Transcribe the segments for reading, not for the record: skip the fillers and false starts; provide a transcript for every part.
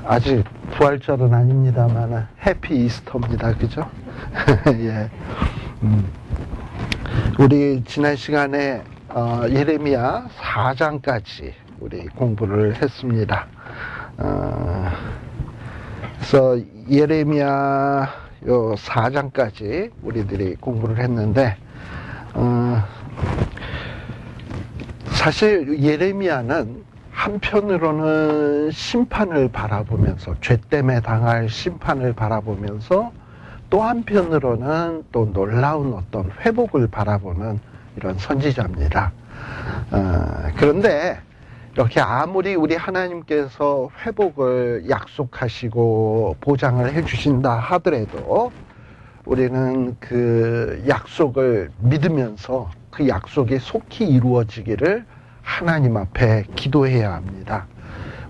아직 부활절은 아닙니다만 해피 이스터입니다. 그죠? 예. 우리 지난 시간에 예레미야 4장까지 우리 공부를 했습니다. 그래서 예레미야 요 4장까지 우리들이 공부를 했는데 사실 예레미야는 한편으로는 심판을 바라보면서 죄 때문에 당할 심판을 바라보면서 또 한편으로는 또 놀라운 어떤 회복을 바라보는 이런 선지자입니다. 그런데 이렇게 아무리 우리 하나님께서 회복을 약속하시고 보장을 해주신다 하더라도 우리는 그 약속을 믿으면서 그 약속이 속히 이루어지기를 하나님 앞에 기도해야 합니다.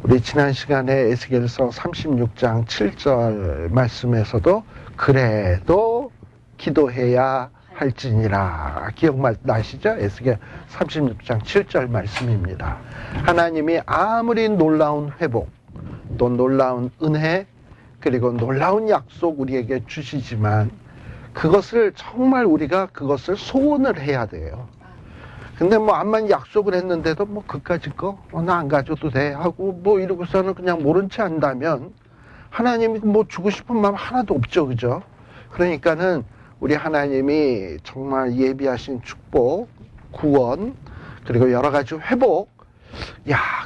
우리 지난 시간에 에스겔서 36장 7절 말씀에서도 그래도 기도해야 할지니라 기억나시죠? 에스겔 36장 7절 말씀입니다. 하나님이 아무리 놀라운 회복 또 놀라운 은혜 그리고 놀라운 약속 우리에게 주시지만 그것을 정말 우리가 그것을 소원을 해야 돼요. 근데 뭐 암만 약속을 했는데도 뭐 그까짓 거 나 안 가져도 돼 하고 뭐 이러고서는 그냥 모른 채 한다면 하나님이 뭐 주고 싶은 마음 하나도 없죠. 그죠? 그러니까는 우리 하나님이 정말 예비하신 축복, 구원, 그리고 여러 가지 회복,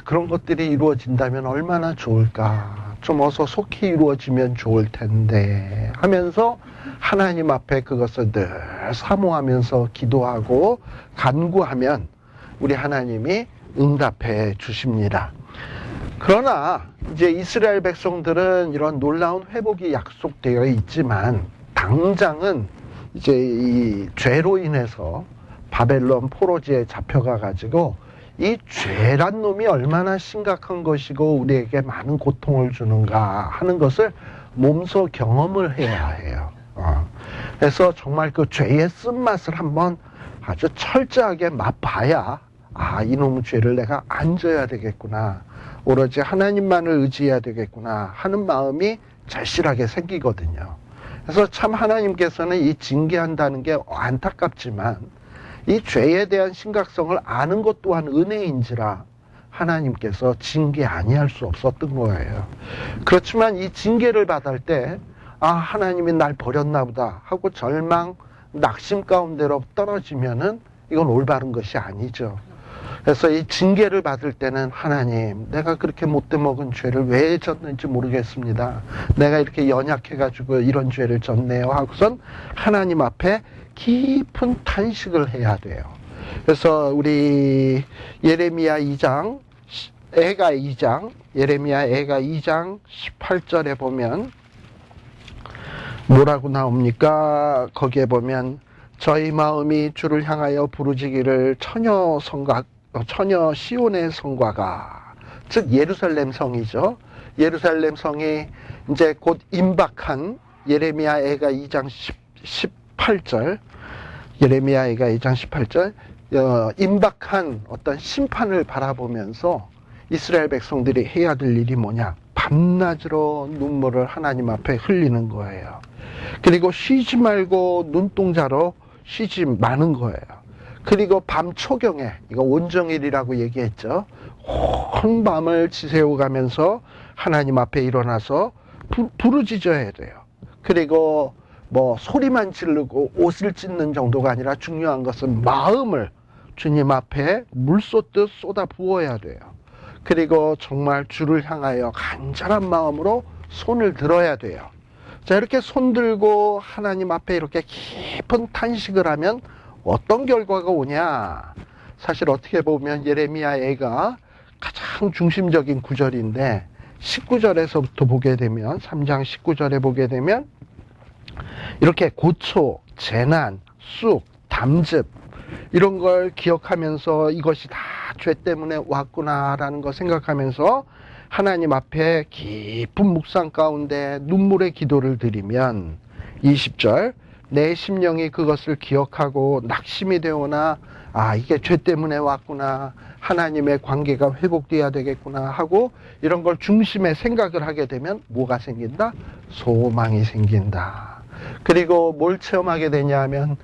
그런 것들이 이루어진다면 얼마나 좋을까. 좀 어서 속히 이루어지면 좋을 텐데 하면서 하나님 앞에 그것을 늘 사모하면서 기도하고 간구하면 우리 하나님이 응답해 주십니다. 그러나 이제 이스라엘 백성들은 이런 놀라운 회복이 약속되어 있지만 당장은 이제 이 죄로 인해서 바벨론 포로지에 잡혀가 가지고 이 죄란 놈이 얼마나 심각한 것이고 우리에게 많은 고통을 주는가 하는 것을 몸소 경험을 해야 해요. 그래서 정말 그 죄의 쓴맛을 한번 아주 철저하게 맛봐야 이놈의 죄를 내가 안 져야 되겠구나. 오로지 하나님만을 의지해야 되겠구나 하는 마음이 절실하게 생기거든요. 그래서 참 하나님께서는 이 징계한다는 게 안타깝지만 이 죄에 대한 심각성을 아는 것 또한 은혜인지라 하나님께서 징계 아니할 수 없었던 거예요. 그렇지만 이 징계를 받을 때 하나님이 날 버렸나 보다 하고 절망, 낙심 가운데로 떨어지면은 이건 올바른 것이 아니죠. 그래서 이 징계를 받을 때는 하나님, 내가 그렇게 못돼 먹은 죄를 왜 졌는지 모르겠습니다. 내가 이렇게 연약해가지고 이런 죄를 졌네요 하고선 하나님 앞에 깊은 탄식을 해야 돼요. 그래서 우리 예레미야 2장, 예레미야 애가 2장 18절에 보면 뭐라고 나옵니까? 거기에 보면 저희 마음이 주를 향하여 부르짖기를 처녀 시온의 성과가, 즉 예루살렘 성이죠. 예루살렘 성이 이제 곧 임박한 예레미야 애가 2장 18절, 예레미야 애가 2장 18절, 임박한 어떤 심판을 바라보면서 이스라엘 백성들이 해야 될 일이 뭐냐? 밤낮으로 눈물을 하나님 앞에 흘리는 거예요. 그리고 쉬지 말고 눈동자로 쉬지 마는 거예요. 그리고 밤 초경에, 이거 온정일이라고 얘기했죠. 온 밤을 지새워가면서 하나님 앞에 일어나서 부르짖어야 돼요. 그리고 뭐 소리만 지르고 옷을 찢는 정도가 아니라 중요한 것은 마음을 주님 앞에 물 쏟듯 쏟아 부어야 돼요. 그리고 정말 주를 향하여 간절한 마음으로 손을 들어야 돼요. 자, 이렇게 손 들고 하나님 앞에 이렇게 깊은 탄식을 하면 어떤 결과가 오냐? 사실 어떻게 보면 예레미야 애가 가장 중심적인 구절인데 19절에서부터 보게 되면 3장 19절에 보게 되면 이렇게 고초, 재난, 쑥, 담즙 이런 걸 기억하면서 이것이 다 죄 때문에 왔구나라는 걸 생각하면서 하나님 앞에 깊은 묵상 가운데 눈물의 기도를 드리면 20절 내 심령이 그것을 기억하고 낙심이 되오나 아, 이게 죄 때문에 왔구나. 하나님의 관계가 회복돼야 되겠구나 하고 이런 걸 중심에 생각을 하게 되면 뭐가 생긴다? 소망이 생긴다. 그리고 뭘 체험하게 되냐 하면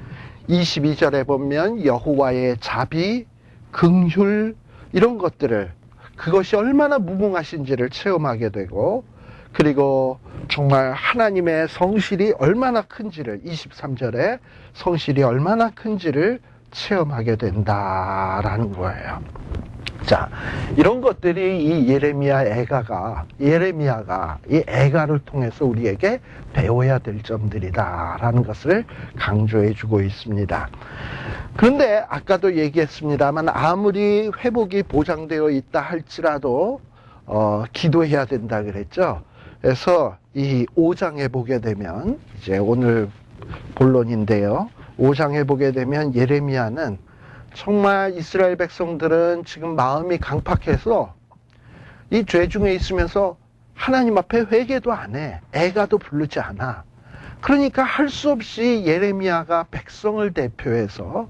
22절에 보면 여호와의 자비, 긍휼 이런 것들을 그것이 얼마나 무궁하신지를 체험하게 되고 그리고 정말 하나님의 성실이 얼마나 큰지를 23절에 성실이 얼마나 큰지를 체험하게 된다라는 거예요. 자, 이런 것들이 이 예레미야가 이 애가를 통해서 우리에게 배워야 될 점들이다라는 것을 강조해 주고 있습니다. 그런데 아까도 얘기했습니다만 아무리 회복이 보장되어 있다 할지라도 기도해야 된다 그랬죠. 그래서 이 5장에 보게 되면 이제 오늘 본론인데요. 5장에 보게 되면 예레미야는 정말 이스라엘 백성들은 지금 마음이 강팍해서 이 죄 중에 있으면서 하나님 앞에 회개도 안 해. 애가도 부르지 않아. 그러니까 할 수 없이 예레미야가 백성을 대표해서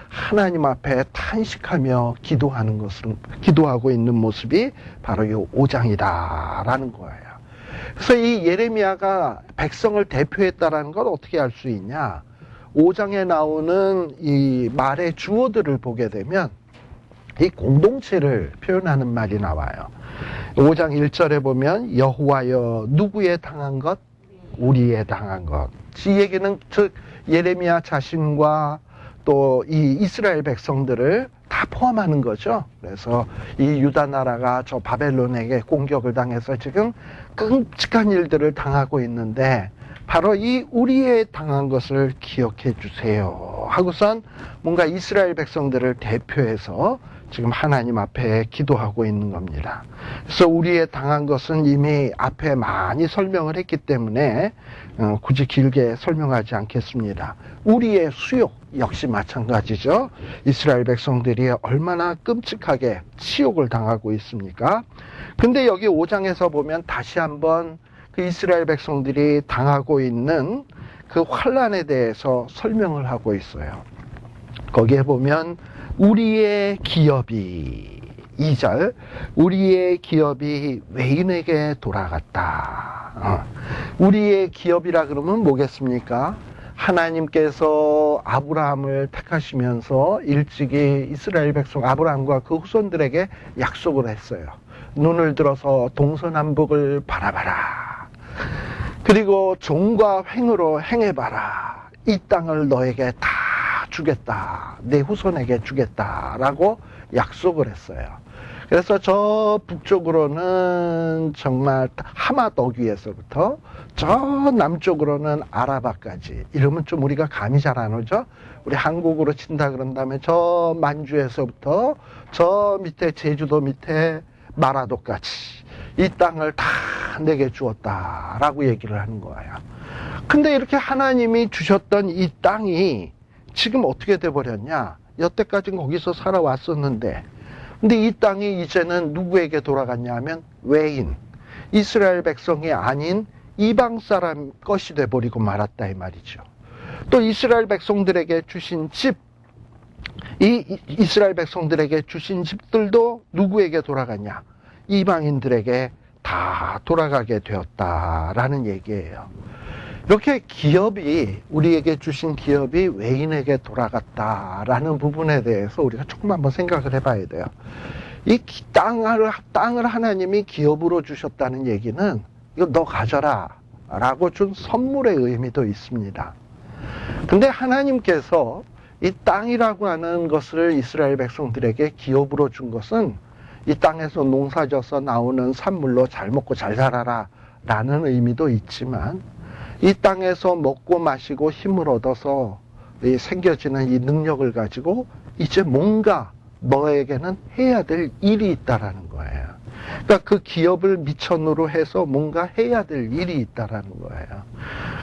하나님 앞에 탄식하며 기도하고 있는 모습이 바로 이 5장이다라는 거예요. 그래서 이 예레미야가 백성을 대표했다라는 걸 어떻게 알 수 있냐? 5장에 나오는 이 말의 주어들을 보게 되면 이 공동체를 표현하는 말이 나와요. 5장 1절에 보면 여호와여 누구에 당한 것? 우리에 당한 것. 이 얘기는 즉 예레미야 자신과 또 이 이스라엘 백성들을 다 포함하는 거죠. 그래서 이 유다 나라가 저 바벨론에게 공격을 당해서 지금 끔찍한 일들을 당하고 있는데 바로 이 우리에 당한 것을 기억해 주세요 하고선 뭔가 이스라엘 백성들을 대표해서 지금 하나님 앞에 기도하고 있는 겁니다. 그래서 우리에 당한 것은 이미 앞에 많이 설명을 했기 때문에 굳이 길게 설명하지 않겠습니다. 우리의 수욕 역시 마찬가지죠. 이스라엘 백성들이 얼마나 끔찍하게 치욕을 당하고 있습니까? 근데 여기 5장에서 보면 다시 한번 그 이스라엘 백성들이 당하고 있는 그 환난에 대해서 설명을 하고 있어요. 거기에 보면 우리의 기업이 2절 우리의 기업이 외인에게 돌아갔다. 우리의 기업이라 그러면 뭐겠습니까? 하나님께서 아브라함을 택하시면서 일찍이 이스라엘 백성 아브라함과 그 후손들에게 약속을 했어요. 눈을 들어서 동서남북을 바라봐라. 그리고 종과 횡으로 행해봐라. 이 땅을 너에게 다 주겠다. 내 후손에게 주겠다라고 약속을 했어요. 그래서 저 북쪽으로는 정말 하맛 어귀에서부터 저 남쪽으로는 아라바까지 이러면 좀 우리가 감이 잘 안 오죠? 우리 한국으로 친다 그런다면 저 만주에서부터 저 밑에 제주도 밑에 마라도까지 이 땅을 다 내게 주었다라고 얘기를 하는 거예요. 근데 이렇게 하나님이 주셨던 이 땅이 지금 어떻게 돼버렸냐? 여태까지는 거기서 살아왔었는데 근데 이 땅이 이제는 누구에게 돌아갔냐 하면 외인, 이스라엘 백성이 아닌 이방 사람 것이 돼버리고 말았다 이 말이죠. 또 이스라엘 백성들에게 주신 집, 이 이스라엘 백성들에게 주신 집들도 누구에게 돌아갔냐? 이방인들에게 다 돌아가게 되었다라는 얘기예요. 이렇게 기업이 우리에게 주신 기업이 외인에게 돌아갔다라는 부분에 대해서 우리가 조금 한번 생각을 해봐야 돼요. 이 땅을 하나님이 기업으로 주셨다는 얘기는 이거 너 가져라 라고 준 선물의 의미도 있습니다. 근데 하나님께서 이 땅이라고 하는 것을 이스라엘 백성들에게 기업으로 준 것은 이 땅에서 농사져서 나오는 산물로 잘 먹고 잘 살아라 라는 의미도 있지만 이 땅에서 먹고 마시고 힘을 얻어서 생겨지는 이 능력을 가지고 이제 뭔가 너에게는 해야 될 일이 있다라는 거예요. 그러니까 그 기업을 미천으로 해서 뭔가 해야 될 일이 있다라는 거예요.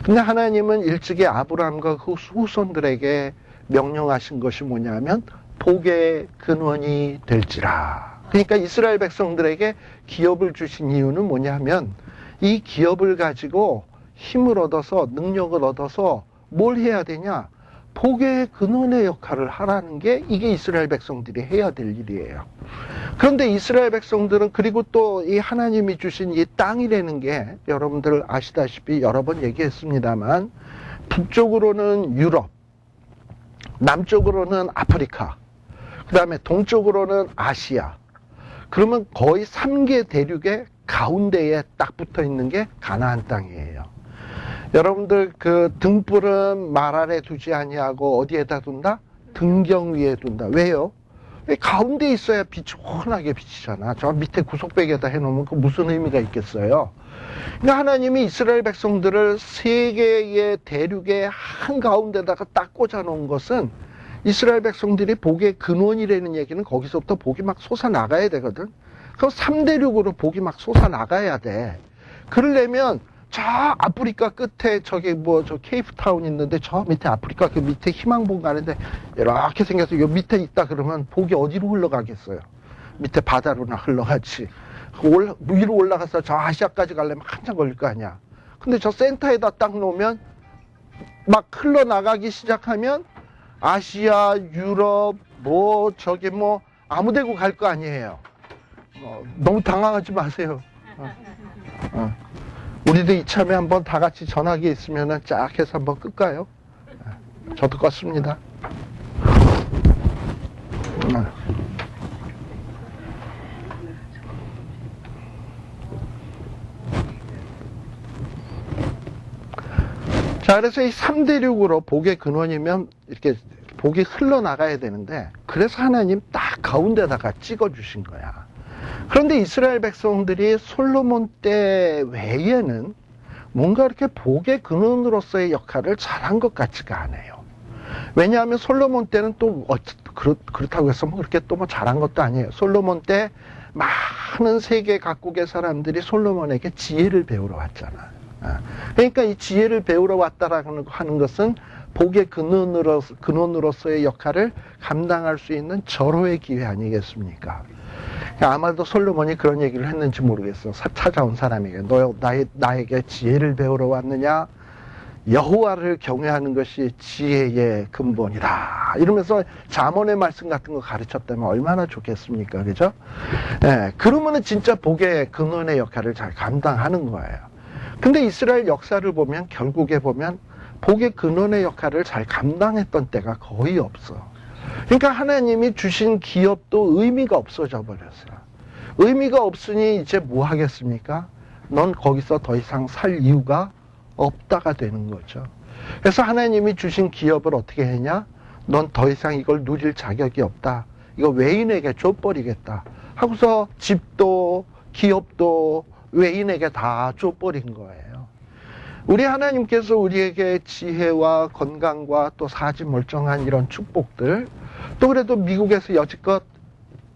근데 하나님은 일찍이 아브라함과 그 후손들에게 명령하신 것이 뭐냐면 복의 근원이 될지라. 그러니까 이스라엘 백성들에게 기업을 주신 이유는 뭐냐면 이 기업을 가지고 힘을 얻어서 능력을 얻어서 뭘 해야 되냐? 복의 근원의 역할을 하라는 게 이게 이스라엘 백성들이 해야 될 일이에요. 그런데 이스라엘 백성들은 그리고 또 이 하나님이 주신 이 땅이라는 게 여러분들 아시다시피 여러 번 얘기했습니다만 북쪽으로는 유럽, 남쪽으로는 아프리카, 그 다음에 동쪽으로는 아시아. 그러면 거의 3개 대륙의 가운데에 딱 붙어 있는 게 가나안 땅이에요. 여러분들 그 등불은 말 아래 두지 아니하고 어디에다 둔다? 등경 위에 둔다. 왜요? 가운데 있어야 빛이 환하게 비치잖아. 저 밑에 구석배기에다 해놓으면 그 무슨 의미가 있겠어요? 그러니까 하나님이 이스라엘 백성들을 세 개의 대륙의 한가운데다가 딱 꽂아놓은 것은 이스라엘 백성들이 복의 근원이라는 얘기는 거기서부터 복이 막 솟아나가야 되거든. 그 3대륙으로 복이 막 솟아나가야 돼. 그러려면 저 아프리카 끝에 저기 저 케이프타운 있는데 저 밑에 아프리카 그 밑에 희망봉 가는데 이렇게 생겨서 요 밑에 있다 그러면 복이 어디로 흘러가겠어요? 밑에 바다로나 흘러가지. 위로 올라가서 저 아시아까지 가려면 한참 걸릴 거 아니야. 근데 저 센터에다 딱 놓으면 막 흘러나가기 시작하면 아시아, 유럽, 아무 데고 갈 거 아니에요. 너무 당황하지 마세요. 우리도 이참에 한번 다 같이 전화기 있으면은 쫙 해서 한번 끌까요? 저도 껐습니다. 자, 그래서 이 3대륙으로 복의 근원이면 이렇게 복이 흘러나가야 되는데, 그래서 하나님 딱 가운데다가 찍어주신 거야. 그런데 이스라엘 백성들이 솔로몬 때 외에는 뭔가 이렇게 복의 근원으로서의 역할을 잘한 것 같지가 않아요. 왜냐하면 솔로몬 때는 또 그렇다고 해서 그렇게 또 잘한 것도 아니에요. 솔로몬 때 많은 세계 각국의 사람들이 솔로몬에게 지혜를 배우러 왔잖아. 그러니까 이 지혜를 배우러 왔다라는 하는 것은 복의 근원으로서의 역할을 감당할 수 있는 절호의 기회 아니겠습니까? 아마도 솔로몬이 그런 얘기를 했는지 모르겠어. 찾아온 사람에게 너 나에게 지혜를 배우러 왔느냐? 여호와를 경외하는 것이 지혜의 근본이다. 이러면서 잠언의 말씀 같은 거 가르쳤다면 얼마나 좋겠습니까? 그죠? 그러면은 진짜 복의 근원의 역할을 잘 감당하는 거예요. 근데 이스라엘 역사를 보면 결국에 보면 복의 근원의 역할을 잘 감당했던 때가 거의 없어. 그러니까 하나님이 주신 기업도 의미가 없어져 버렸어요. 의미가 없으니 이제 뭐 하겠습니까? 넌 거기서 더 이상 살 이유가 없다가 되는 거죠. 그래서 하나님이 주신 기업을 어떻게 했냐? 넌 더 이상 이걸 누릴 자격이 없다. 이거 외인에게 줘버리겠다. 하고서 집도 기업도 외인에게 다 줘버린 거예요. 우리 하나님께서 우리에게 지혜와 건강과 또 사지 멀쩡한 이런 축복들, 또 그래도 미국에서 여지껏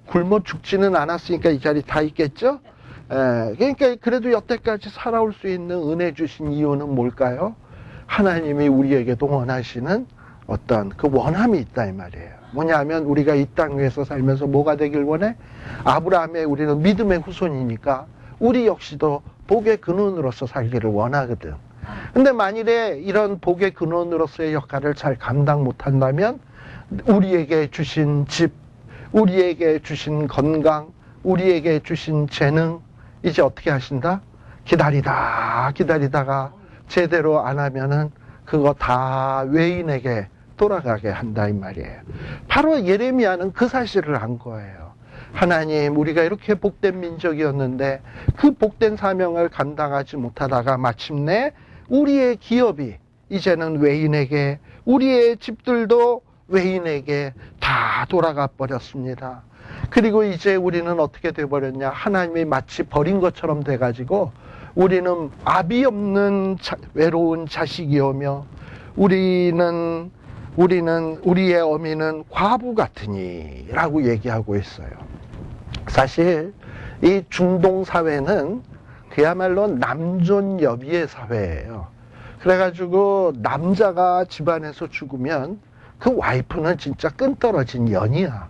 굶어 죽지는 않았으니까 이 자리 다 있겠죠? 그러니까 그래도 여태까지 살아올 수 있는 은혜 주신 이유는 뭘까요? 하나님이 우리에게도 원하시는 어떤 그 원함이 있다 이 말이에요. 뭐냐면 우리가 이 땅 위에서 살면서 뭐가 되길 원해? 아브라함의 우리는 믿음의 후손이니까 우리 역시도 복의 근원으로서 살기를 원하거든. 근데 만일에 이런 복의 근원으로서의 역할을 잘 감당 못한다면 우리에게 주신 집, 우리에게 주신 건강, 우리에게 주신 재능 이제 어떻게 하신다? 기다리다가 제대로 안 하면은 그거 다 외인에게 돌아가게 한다 이 말이에요. 바로 예레미야는 그 사실을 안 거예요. 하나님, 우리가 이렇게 복된 민족이었는데 그 복된 사명을 감당하지 못하다가 마침내 우리의 기업이 이제는 외인에게, 우리의 집들도 외인에게 다 돌아가 버렸습니다. 그리고 이제 우리는 어떻게 돼버렸냐? 하나님이 마치 버린 것처럼 돼가지고 우리는 아비 없는 외로운 자식이오며 우리의 어미는 과부 같으니 라고 얘기하고 있어요. 사실 이 중동 사회는 그야말로 남존여비의 사회예요. 그래가지고 남자가 집안에서 죽으면 그 와이프는 진짜 끈떨어진 연이야.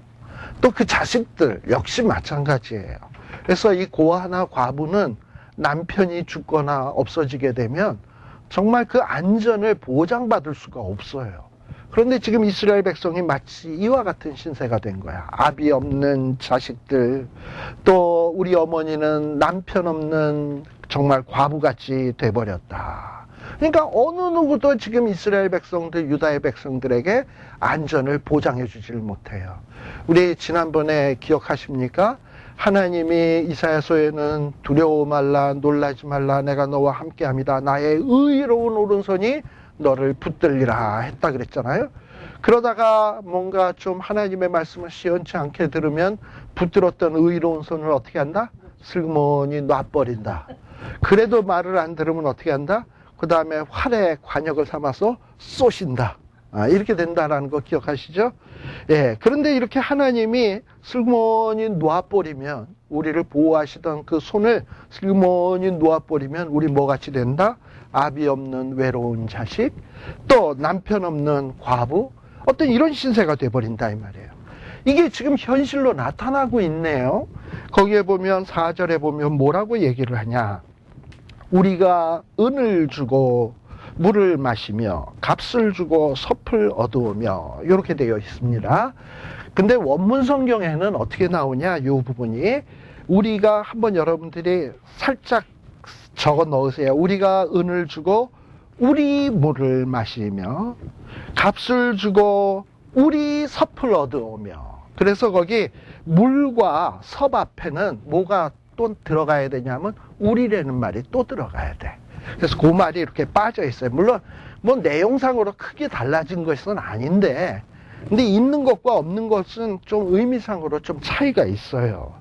또 그 자식들 역시 마찬가지예요. 그래서 이 고아나 과부는 남편이 죽거나 없어지게 되면 정말 그 안전을 보장받을 수가 없어요. 그런데 지금 이스라엘 백성이 마치 이와 같은 신세가 된 거야. 아비 없는 자식들, 또 우리 어머니는 남편 없는 정말 과부같이 돼버렸다. 그러니까 어느 누구도 지금 이스라엘 백성들, 유다의 백성들에게 안전을 보장해 주질 못해요. 우리 지난번에 기억하십니까? 하나님이 이사야서에는 두려워 말라, 놀라지 말라, 내가 너와 함께합니다. 나의 의로운 오른손이 너를 붙들리라 했다 그랬잖아요. 그러다가 뭔가 좀 하나님의 말씀을 시원치 않게 들으면 붙들었던 의로운 손을 어떻게 한다? 슬그머니 놔버린다. 그래도 말을 안 들으면 어떻게 한다? 그 다음에 활에 관역을 삼아서 쏘신다. 이렇게 된다라는 거 기억하시죠? 예. 그런데 이렇게 하나님이 슬그머니 놓아버리면, 우리를 보호하시던 그 손을 슬그머니 놓아버리면 우리 뭐같이 된다? 아비 없는 외로운 자식, 또 남편 없는 과부, 어떤 이런 신세가 돼버린다 이 말이에요. 이게 지금 현실로 나타나고 있네요. 거기에 보면 4절에 보면 뭐라고 얘기를 하냐? 우리가 은을 주고 물을 마시며 값을 주고 섭을 얻으며 이렇게 되어 있습니다. 근데 원문 성경에는 어떻게 나오냐? 이 부분이 우리가 한번 여러분들이 살짝 적어 넣으세요. 우리가 은을 주고 우리 물을 마시며 값을 주고 우리 섭을 얻으며. 그래서 거기 물과 섭 앞에는 뭐가 또 들어가야 되냐면 우리라는 말이 또 들어가야 돼. 그래서 그 말이 이렇게 빠져 있어요. 물론 뭐 내용상으로 크게 달라진 것은 아닌데, 근데 있는 것과 없는 것은 좀 의미상으로 좀 차이가 있어요.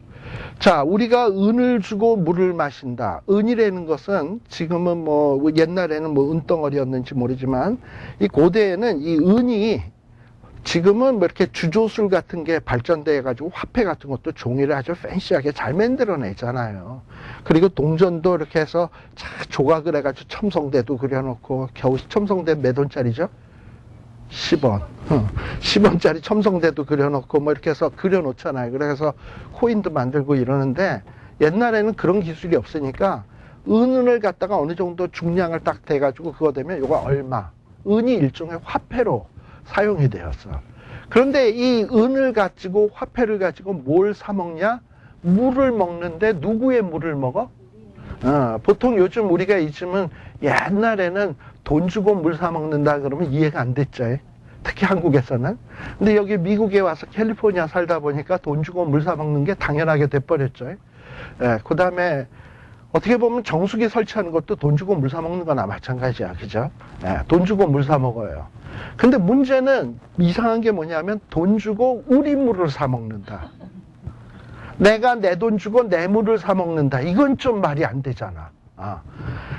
자, 우리가 은을 주고 물을 마신다. 은이라는 것은 지금은 뭐 옛날에는 뭐 은덩어리였는지 모르지만 이 고대에는 이 은이 지금은 뭐 이렇게 주조술 같은 게 발전돼 가지고 화폐 같은 것도 종이를 아주 팬시하게 잘 만들어내잖아요. 그리고 동전도 이렇게 해서 조각을 해가지고 첨성대도 그려놓고, 겨우 첨성대 몇 원짜리죠? 10원. 10원짜리 첨성대도 그려놓고 뭐 이렇게 해서 그려놓잖아요. 그래서 코인도 만들고 이러는데, 옛날에는 그런 기술이 없으니까 은을 갖다가 어느 정도 중량을 딱 대가지고 그거 되면 이거 얼마. 은이 일종의 화폐로 사용이 되었어. 그런데 이 은을 가지고, 화폐를 가지고 뭘 사 먹냐? 물을 먹는데 누구의 물을 먹어? 보통 요즘 우리가 있으면, 옛날에는 돈 주고 물 사 먹는다 그러면 이해가 안 됐죠. 특히 한국에서는. 근데 여기 미국에 와서 캘리포니아 살다 보니까 돈 주고 물 사 먹는 게 당연하게 돼버렸죠. 그 다음에 어떻게 보면 정수기 설치하는 것도 돈 주고 물 사 먹는 거나 마찬가지야. 그죠? 돈 주고 물 사 먹어요. 근데 문제는 이상한 게 뭐냐면 돈 주고 우리 물을 사 먹는다. 내가 내 돈 주고 내 물을 사 먹는다. 이건 좀 말이 안 되잖아.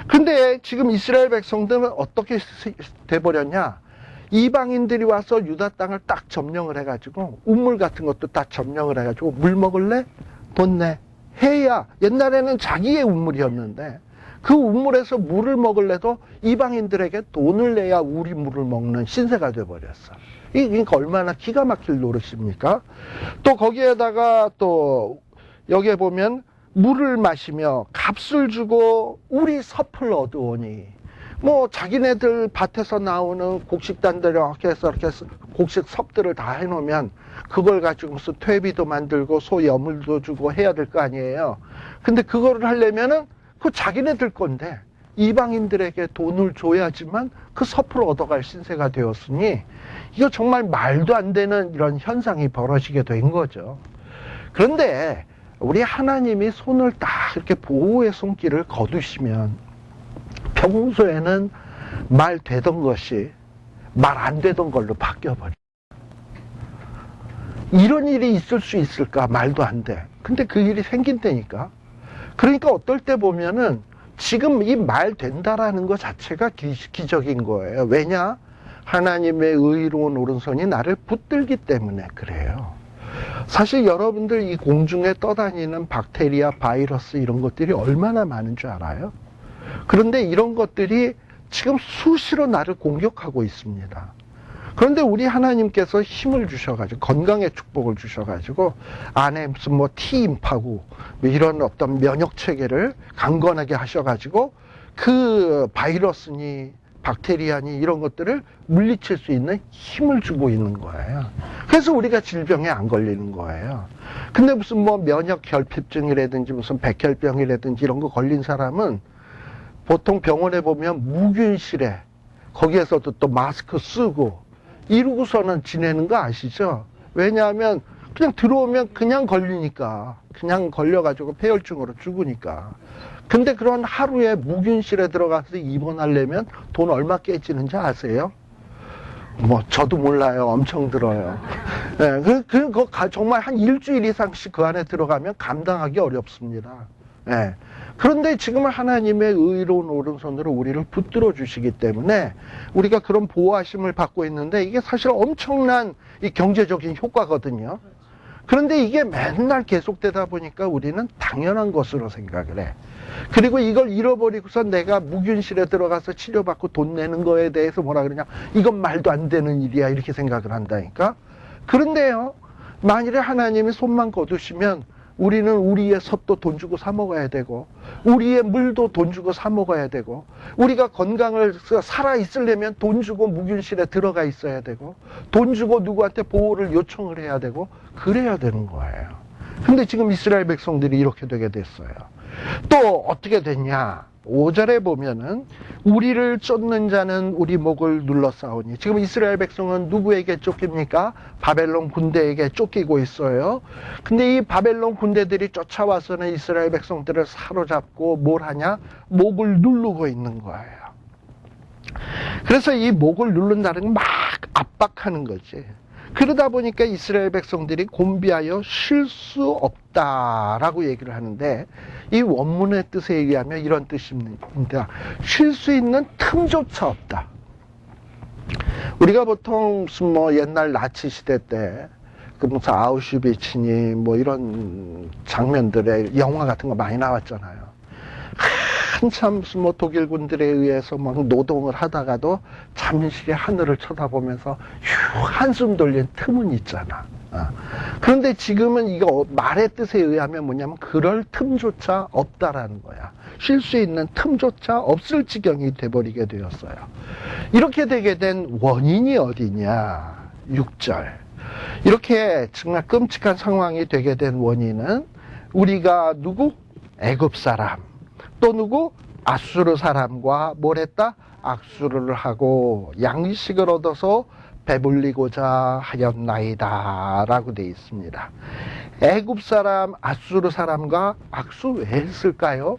근데 지금 이스라엘 백성들은 어떻게 돼버렸냐? 이방인들이 와서 유다 땅을 딱 점령을 해가지고 우물 같은 것도 딱 점령을 해가지고 물 먹을래? 돈 내. 해야. 옛날에는 자기의 우물이었는데 그 우물에서 물을 먹을래도 이방인들에게 돈을 내야 우리 물을 먹는 신세가 돼버렸어. 그러니까 얼마나 기가 막힐 노릇입니까? 또 거기에다가 또 여기에 보면 물을 마시며 값을 주고 우리 섭을 얻으오니, 뭐 자기네들 밭에서 나오는 곡식단들 이렇게 해서 곡식 섭들을 다 해놓으면 그걸 가지고 무슨 퇴비도 만들고 소 여물도 주고 해야 될 거 아니에요. 근데 그거를 하려면은 그 자기네들 건데 이방인들에게 돈을 줘야지만 그 섭을 얻어갈 신세가 되었으니, 이거 정말 말도 안 되는 이런 현상이 벌어지게 된 거죠. 그런데 우리 하나님이 손을 딱 이렇게 보호의 손길을 거두시면 평소에는 말 되던 것이 말 안 되던 걸로 바뀌어버려. 이런 일이 있을 수 있을까? 말도 안 돼. 근데 그 일이 생긴다니까. 그러니까 어떨 때 보면은 지금 이 말 된다라는 것 자체가 기적인 거예요. 왜냐? 하나님의 의로운 오른손이 나를 붙들기 때문에 그래요. 사실 여러분들 이 공중에 떠다니는 박테리아, 바이러스 이런 것들이 얼마나 많은 줄 알아요? 그런데 이런 것들이 지금 수시로 나를 공격하고 있습니다. 그런데 우리 하나님께서 힘을 주셔가지고, 건강의 축복을 주셔가지고, 안에 무슨 뭐 T임파구, 이런 어떤 면역 체계를 강건하게 하셔가지고, 그 바이러스니, 박테리아니 이런 것들을 물리칠 수 있는 힘을 주고 있는 거예요. 그래서 우리가 질병에 안 걸리는 거예요. 근데 무슨 뭐 면역 결핍증이라든지 무슨 백혈병이라든지 이런 거 걸린 사람은 보통 병원에 보면 무균실에 거기에서도 또 마스크 쓰고 이러고서는 지내는 거 아시죠? 왜냐하면 그냥 들어오면 그냥 걸리니까, 그냥 걸려가지고 폐혈증으로 죽으니까. 근데 그런 하루에 무균실에 들어가서 입원하려면 돈 얼마 깨지는지 아세요? 뭐 저도 몰라요. 엄청 들어요. 네, 정말 한 일주일 이상씩 그 안에 들어가면 감당하기 어렵습니다. 네. 그런데 지금은 하나님의 의로운 오른손으로 우리를 붙들어 주시기 때문에 우리가 그런 보호하심을 받고 있는데 이게 사실 엄청난 이 경제적인 효과거든요. 그런데 이게 맨날 계속되다 보니까 우리는 당연한 것으로 생각을 해. 그리고 이걸 잃어버리고서 내가 무균실에 들어가서 치료받고 돈 내는 거에 대해서 뭐라 그러냐, 이건 말도 안 되는 일이야, 이렇게 생각을 한다니까. 그런데요, 만일에 하나님이 손만 거두시면 우리는 우리의 섭도 돈 주고 사 먹어야 되고, 우리의 물도 돈 주고 사 먹어야 되고, 우리가 건강을 살아 있으려면 돈 주고 무균실에 들어가 있어야 되고, 돈 주고 누구한테 보호를 요청을 해야 되고, 그래야 되는 거예요. 근데 지금 이스라엘 백성들이 이렇게 되게 됐어요. 또 어떻게 됐냐? 5절에 보면은 우리를 쫓는 자는 우리 목을 눌러싸우니, 지금 이스라엘 백성은 누구에게 쫓깁니까? 바벨론 군대에게 쫓기고 있어요. 근데 이 바벨론 군대들이 쫓아와서는 이스라엘 백성들을 사로잡고 뭘 하냐? 목을 누르고 있는 거예요. 그래서 이 목을 누른다는 건 막 압박하는 거지. 그러다 보니까 이스라엘 백성들이 곤비하여 쉴 수 없다라고 얘기를 하는데, 이 원문의 뜻에 의하면 이런 뜻입니다. 쉴 수 있는 틈조차 없다. 우리가 보통 무슨 뭐 옛날 나치 시대 때 그 무슨 아우슈비츠니 뭐 이런 장면들의 영화 같은 거 많이 나왔잖아요. 한참 무슨 뭐 독일군들에 의해서 막 노동을 하다가도 잠시 하늘을 쳐다보면서 휴 한숨 돌린 틈은 있잖아. 그런데 지금은 이거 말의 뜻에 의하면 뭐냐면 그럴 틈조차 없다라는 거야. 쉴 수 있는 틈조차 없을 지경이 돼버리게 되었어요. 이렇게 되게 된 원인이 어디냐? 6절. 이렇게 정말 끔찍한 상황이 되게 된 원인은 우리가 누구? 애굽 사람. 또 누구? 아수르 사람과 뭘 했다? 악수를 하고 양식을 얻어서 배불리고자 하였나이다 라고 되어 있습니다. 애굽 사람, 아수르 사람과 악수 왜 했을까요?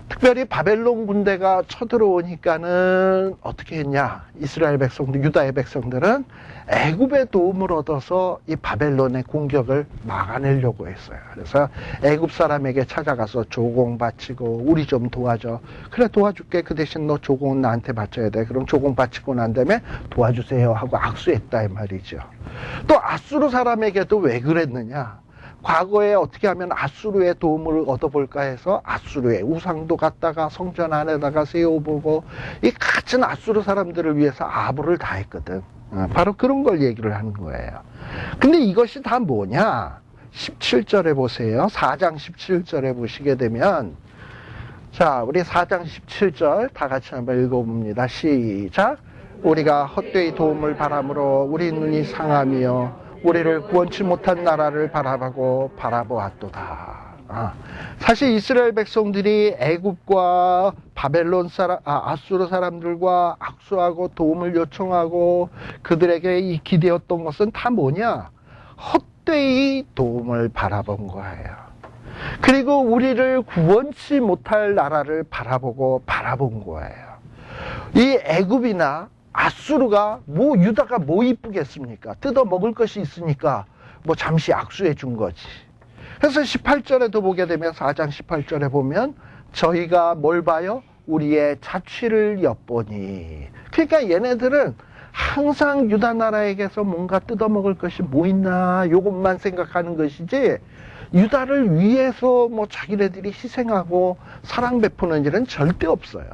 특별히 바벨론 군대가 쳐들어오니까는 어떻게 했냐? 이스라엘 백성들, 유다의 백성들은 애굽의 도움을 얻어서 이 바벨론의 공격을 막아내려고 했어요. 그래서 애굽 사람에게 찾아가서 조공 바치고 우리 좀 도와줘. 그래 도와줄게. 그 대신 너 조공은 나한테 바쳐야 돼. 그럼 조공 바치고 난 다음에 도와주세요 하고 악수했다 이 말이죠. 또 아수르 사람에게도 왜 그랬느냐? 과거에 어떻게 하면 아수르의 도움을 얻어볼까 해서 아수르의 우상도 갖다가 성전 안에다가 세워보고 이 같은 아수르 사람들을 위해서 아부를 다 했거든. 바로 그런 걸 얘기를 하는 거예요. 근데 이것이 다 뭐냐? 17절에 보세요. 4장 17절에 보시게 되면, 자, 우리 4장 17절 다 같이 한번 읽어봅니다. 시작. 우리가 헛되이 도움을 바람으로 우리 눈이 상하며 우리를 구원치 못한 나라를 바라보았도다. 사실 이스라엘 백성들이 애굽과 바벨론 사람, 아수르 사람들과 악수하고 도움을 요청하고 그들에게 이 기대었던 것은 다 뭐냐? 헛되이 도움을 바라본 거예요. 그리고 우리를 구원치 못할 나라를 바라본 거예요. 이 애굽이나 아수르가 뭐 유다가 뭐 이쁘겠습니까? 뜯어 먹을 것이 있으니까 뭐 잠시 악수해 준 거지. 그래서 18절에도 보게 되면 4장 18절에 보면 저희가 뭘 봐요? 우리의 자취를 엿보니. 그러니까 얘네들은 항상 유다 나라에게서 뭔가 뜯어 먹을 것이 뭐 있나 요것만 생각하는 것이지 유다를 위해서 뭐 자기네들이 희생하고 사랑 베푸는 일은 절대 없어요.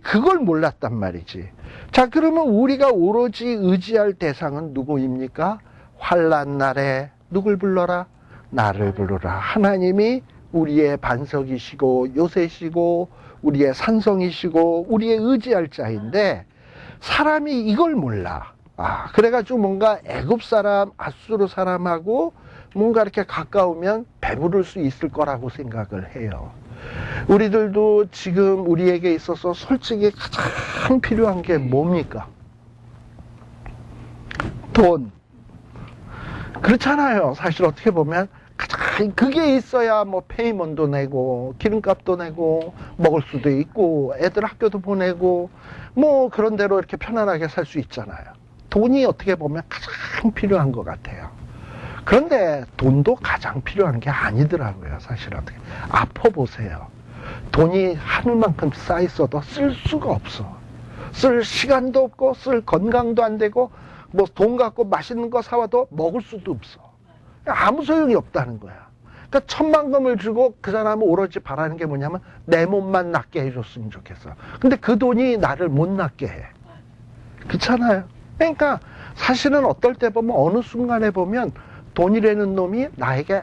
그걸 몰랐단 말이지. 자, 그러면 우리가 오로지 의지할 대상은 누구입니까? 환난 날에 누굴 불러라? 나를 부르라. 하나님이 우리의 반석이시고 요새시고 우리의 산성이시고 우리의 의지할 자인데 사람이 이걸 몰라. 그래가지고 뭔가 애굽 사람, 아수르 사람하고 뭔가 이렇게 가까우면 배부를 수 있을 거라고 생각을 해요. 우리들도 지금 우리에게 있어서 솔직히 가장 필요한 게 뭡니까? 돈. 그렇잖아요. 사실 어떻게 보면 가장 그게 있어야 뭐 페이먼도 내고 기름값도 내고 먹을 수도 있고 애들 학교도 보내고 뭐 그런 대로 이렇게 편안하게 살 수 있잖아요. 돈이 어떻게 보면 가장 필요한 것 같아요. 그런데 돈도 가장 필요한 게 아니더라고요. 사실 어떻게 아퍼보세요. 돈이 하늘만큼 쌓여있어도 쓸 수가 없어. 쓸 시간도 없고 쓸 건강도 안 되고 뭐 돈 갖고 맛있는 거 사와도 먹을 수도 없어. 아무 소용이 없다는 거야. 그러니까 천만금을 주고 그 사람은 오로지 바라는 게 뭐냐면 내 몸만 낫게 해줬으면 좋겠어. 근데 그 돈이 나를 못 낫게 해. 그렇잖아요. 그러니까 사실은 어떨 때 보면 어느 순간에 보면 돈이라는 놈이 나에게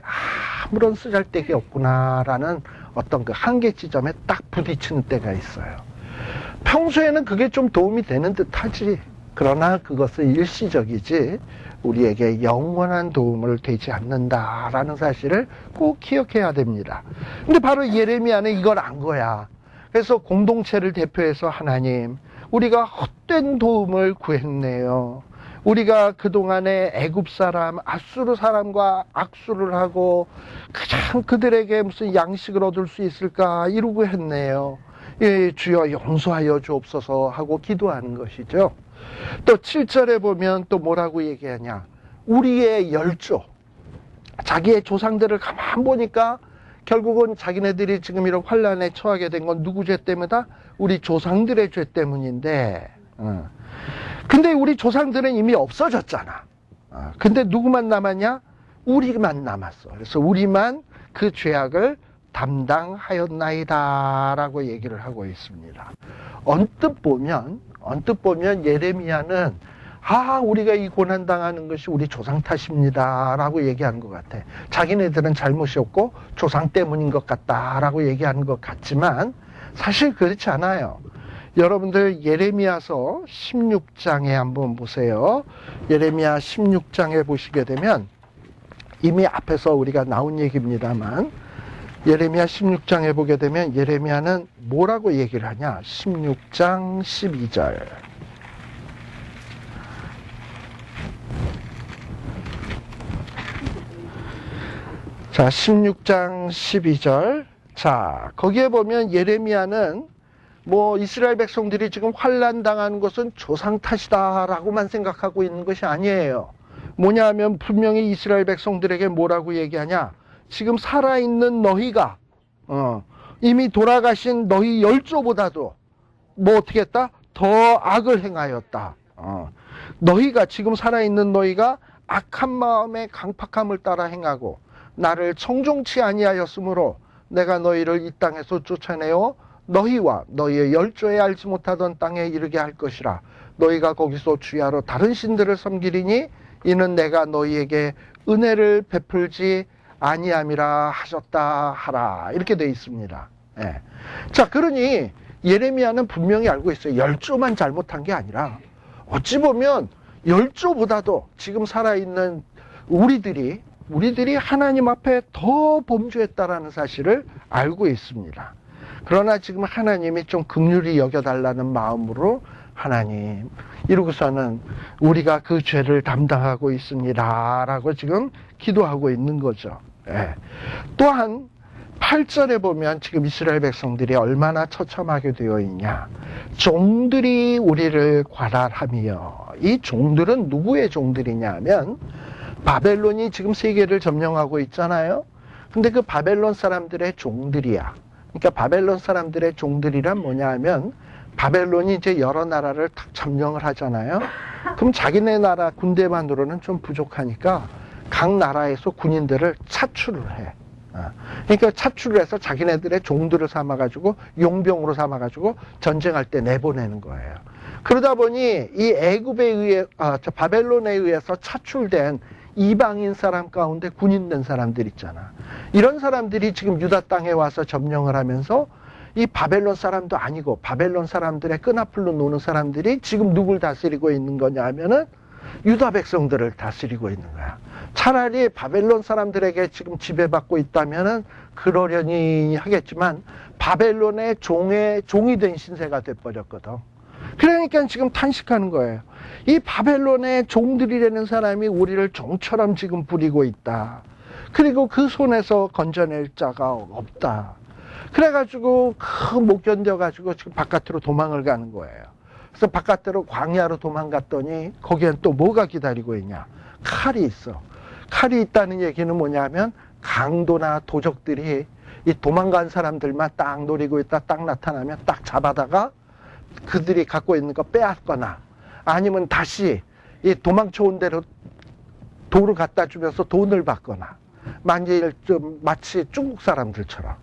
아무런 쓰잘데기 없구나라는 어떤 그 한계 지점에 딱 부딪히는 때가 있어요. 평소에는 그게 좀 도움이 되는 듯 하지. 그러나 그것은 일시적이지 우리에게 영원한 도움을 되지 않는다라는 사실을 꼭 기억해야 됩니다. 근데 바로 예레미야는 이걸 안 거야. 그래서 공동체를 대표해서 하나님, 우리가 헛된 도움을 구했네요. 우리가 그동안에 애굽 사람, 아수르 사람과 악수를 하고 가장 그들에게 무슨 양식을 얻을 수 있을까 이러고 했네요. 예, 주여 용서하여 주옵소서 하고 기도하는 것이죠. 또 7절에 보면 또 뭐라고 얘기하냐. 우리의 열조, 자기의 조상들을 가만 보니까 결국은 자기네들이 지금 이런 환란에 처하게 된 건 누구 죄 때문이다? 우리 조상들의 죄 때문인데 근데 우리 조상들은 이미 없어졌잖아. 근데 누구만 남았냐? 우리만 남았어. 그래서 우리만 그 죄악을 담당하였나이다 라고 얘기를 하고 있습니다. 언뜻 보면 예레미야는 우리가 이 고난당하는 것이 우리 조상 탓입니다 라고 얘기하는 것 같아. 자기네들은 잘못이 없고 조상 때문인 것 같다 라고 얘기하는 것 같지만 사실 그렇지 않아요. 여러분들 예레미야서 16장에 한번 보세요. 예레미야 16장에 보시게 되면 이미 앞에서 우리가 나온 얘기입니다만 예레미야 16장에 보게 되면 예레미야는 뭐라고 얘기를 하냐. 16장 12절. 자, 16장 12절. 자, 거기에 보면 예레미야는 뭐 이스라엘 백성들이 지금 환난 당하는 것은 조상 탓이다라고만 생각하고 있는 것이 아니에요. 뭐냐 하면 분명히 이스라엘 백성들에게 뭐라고 얘기하냐. 지금 살아있는 너희가 이미 돌아가신 너희 열조보다도 뭐 어떻게 했다? 더 악을 행하였다. 너희가 지금 살아있는 너희가 악한 마음의 강팍함을 따라 행하고 나를 청종치 아니하였으므로 내가 너희를 이 땅에서 쫓아내어 너희와 너희의 열조에 알지 못하던 땅에 이르게 할 것이라. 너희가 거기서 주야로 다른 신들을 섬기리니 이는 내가 너희에게 은혜를 베풀지 아니함이라 하셨다 하라. 이렇게 되어 있습니다. 예. 자, 그러니 예레미야는 분명히 알고 있어요. 열조만 잘못한 게 아니라 어찌 보면 열조보다도 지금 살아있는 우리들이 하나님 앞에 더 범죄했다라는 사실을 알고 있습니다. 그러나 지금 하나님이 좀 긍휼히 여겨달라는 마음으로 하나님 이러고서는 우리가 그 죄를 담당하고 있습니다 라고 지금 기도하고 있는 거죠. 예. 또한 8절에 보면 지금 이스라엘 백성들이 얼마나 처참하게 되어 있냐. 종들이 우리를 관할하며, 이 종들은 누구의 종들이냐 하면 바벨론이 지금 세계를 점령하고 있잖아요. 근데 그 바벨론 사람들의 종들이야. 그러니까 바벨론 사람들의 종들이란 뭐냐 하면 바벨론이 이제 여러 나라를 탁 점령을 하잖아요. 그럼 자기네 나라 군대만으로는 좀 부족하니까 각 나라에서 군인들을 차출을 해. 그러니까 차출을 해서 자기네들의 종들을 삼아가지고 용병으로 삼아가지고 전쟁할 때 내보내는 거예요. 그러다 보니 이 애굽에 의해 바벨론에 의해서 차출된 이방인 사람 가운데 군인된 사람들 있잖아. 이런 사람들이 지금 유다 땅에 와서 점령을 하면서 이 바벨론 사람도 아니고 바벨론 사람들의 끈앞으로 노는 사람들이 지금 누굴 다스리고 있는 거냐 하면은 유다 백성들을 다스리고 있는 거야. 차라리 바벨론 사람들에게 지금 지배받고 있다면은 그러려니 하겠지만 바벨론의 종이 된 신세가 돼버렸거든. 그러니까 지금 탄식하는 거예요. 이 바벨론의 종들이라는 사람이 우리를 종처럼 지금 부리고 있다. 그리고 그 손에서 건져낼 자가 없다. 그래가지고 못 견뎌가지고 지금 바깥으로 도망을 가는 거예요. 그래서 바깥으로 광야로 도망갔더니 거기엔 또 뭐가 기다리고 있냐? 칼이 있어. 칼이 있다는 얘기는 뭐냐면 강도나 도적들이 이 도망간 사람들만 딱 노리고 있다 딱 나타나면 딱 잡아다가 그들이 갖고 있는 거 빼앗거나 아니면 다시 이 도망쳐온 대로 돌을 갖다 주면서 돈을 받거나 마치 중국 사람들처럼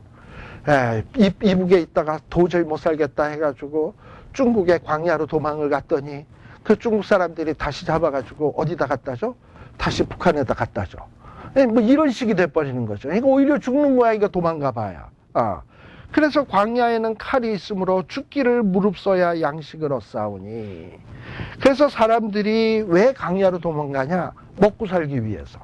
이북에 있다가 도저히 못 살겠다 해가지고 중국의 광야로 도망을 갔더니 그 중국 사람들이 다시 잡아가지고 어디다 갖다 줘? 다시 북한에다 갖다 줘. 뭐 이런 식이 돼버리는 거죠. 이거 오히려 죽는 거야. 이거 도망가 봐야. 그래서 광야에는 칼이 있으므로 죽기를 무릅써야 양식을 얻사오니. 그래서 사람들이 왜 광야로 도망가냐? 먹고 살기 위해서.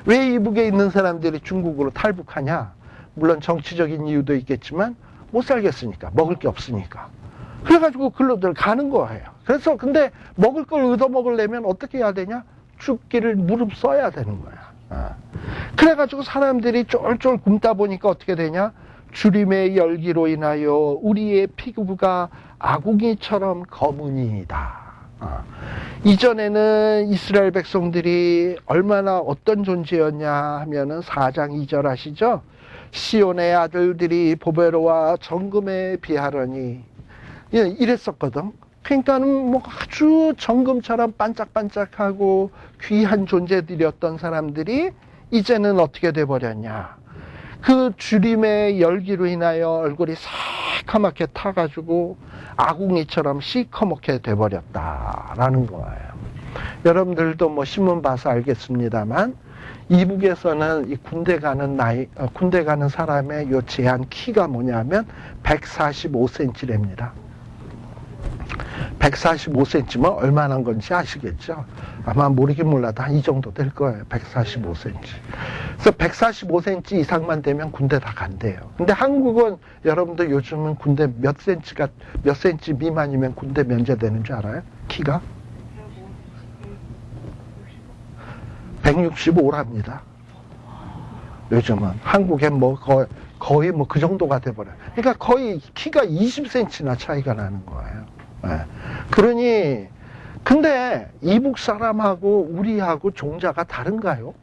왜 이북에 있는 사람들이 중국으로 탈북하냐? 물론 정치적인 이유도 있겠지만 못 살겠으니까. 먹을 게 없으니까. 그래가지고 글로들 가는 거예요. 그래서 근데 먹을 걸 얻어먹으려면 어떻게 해야 되냐? 죽기를 무릅써야 되는 거야. 그래가지고 사람들이 쫄쫄 굶다 보니까 어떻게 되냐? 주림의 열기로 인하여 우리의 피부가 아궁이처럼 검으니이다. 이전에는 이스라엘 백성들이 얼마나 어떤 존재였냐 하면은 4장 2절 아시죠? 시온의 아들들이 보배로와 정금에 비하려니 이랬었거든. 그러니까는 뭐 아주 정금처럼 반짝반짝하고 귀한 존재들이었던 사람들이 이제는 어떻게 돼버렸냐? 그 주림의 열기로 인하여 얼굴이 새카맣게 타가지고 아궁이처럼 시커멓게 돼버렸다라는 거예요. 여러분들도 뭐 신문 봐서 알겠습니다만 이북에서는 이 군대 가는 사람의 요 제한 키가 뭐냐면 145cm랍니다. 145cm면 얼마나 건지 아시겠죠? 아마 모르긴 몰라도 한 이 정도 될 거예요. 145cm. 그래서 145cm 이상만 되면 군대 다 간대요. 근데 한국은 여러분들 요즘은 군대 몇 센치 미만이면 군대 면제되는 줄 알아요? 키가? 165랍니다. 요즘은. 한국엔 뭐 거의 뭐 그 정도가 돼버려요. 그러니까 거의 키가 20cm나 차이가 나는 거예요. 그러니 근데 이북 사람하고 우리하고 종자가 다른가요?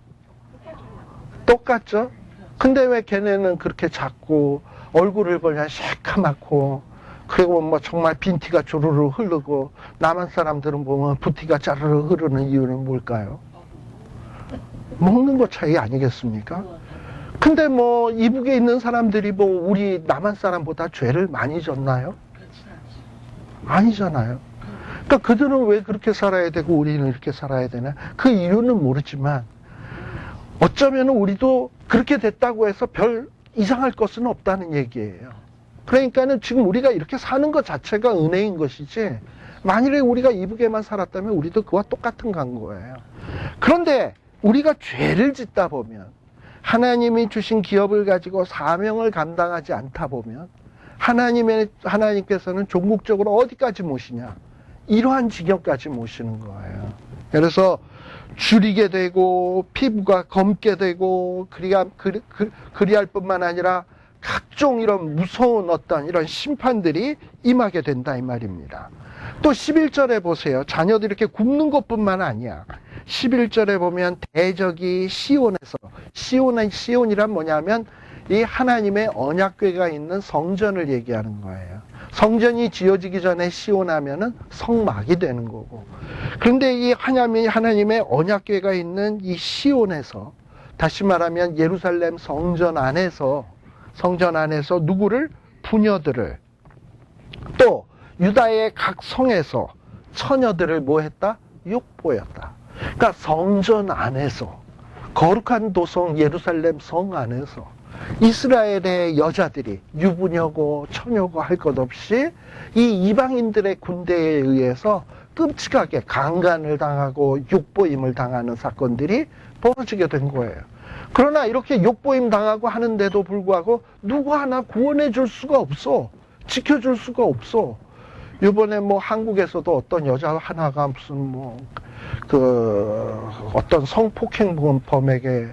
똑같죠? 근데 왜 걔네는 그렇게 작고 얼굴을 보면 새카맣고 그리고 뭐 정말 빈티가 주르르 흐르고 남한 사람들은 보면 부티가 짜르르 흐르는 이유는 뭘까요? 먹는 거 차이 아니겠습니까? 근데 뭐 이북에 있는 사람들이 뭐 우리 남한 사람보다 죄를 많이 졌나요? 아니잖아요. 그러니까 그들은 왜 그렇게 살아야 되고 우리는 이렇게 살아야 되나? 그 이유는 모르지만 어쩌면 우리도 그렇게 됐다고 해서 별 이상할 것은 없다는 얘기예요. 그러니까는 지금 우리가 이렇게 사는 것 자체가 은혜인 것이지 만일에 우리가 이북에만 살았다면 우리도 그와 똑같은 간 거예요. 그런데 우리가 죄를 짓다 보면 하나님이 주신 기업을 가지고 사명을 감당하지 않다 보면 하나님께서는 종국적으로 어디까지 모시냐? 이러한 지경까지 모시는 거예요. 그래서 줄이게 되고 피부가 검게 되고 그리할 뿐만 아니라 각종 이런 무서운 어떤 이런 심판들이 임하게 된다 이 말입니다. 또 11절에 보세요. 자녀들이 이렇게 굶는 것뿐만 아니야. 11절에 보면 대적이 시온에서 시온이란 뭐냐면 이 하나님의 언약궤가 있는 성전을 얘기하는 거예요. 성전이 지어지기 전에 시온하면은 성막이 되는 거고. 그런데 이 하나님의 언약궤가 있는 이 시온에서 다시 말하면 예루살렘 성전 안에서 누구를? 부녀들을 또 유다의 각 성에서 처녀들을 뭐 했다? 욕보였다. 그러니까 성전 안에서 거룩한 도성 예루살렘 성 안에서 이스라엘의 여자들이 유부녀고 처녀고 할 것 없이 이 이방인들의 군대에 의해서 끔찍하게 강간을 당하고 욕보임을 당하는 사건들이 벌어지게 된 거예요. 그러나 이렇게 욕보임 당하고 하는데도 불구하고 누구 하나 구원해 줄 수가 없어. 지켜줄 수가 없어. 이번에 뭐 한국에서도 어떤 여자 하나가 무슨 어떤 성폭행범에게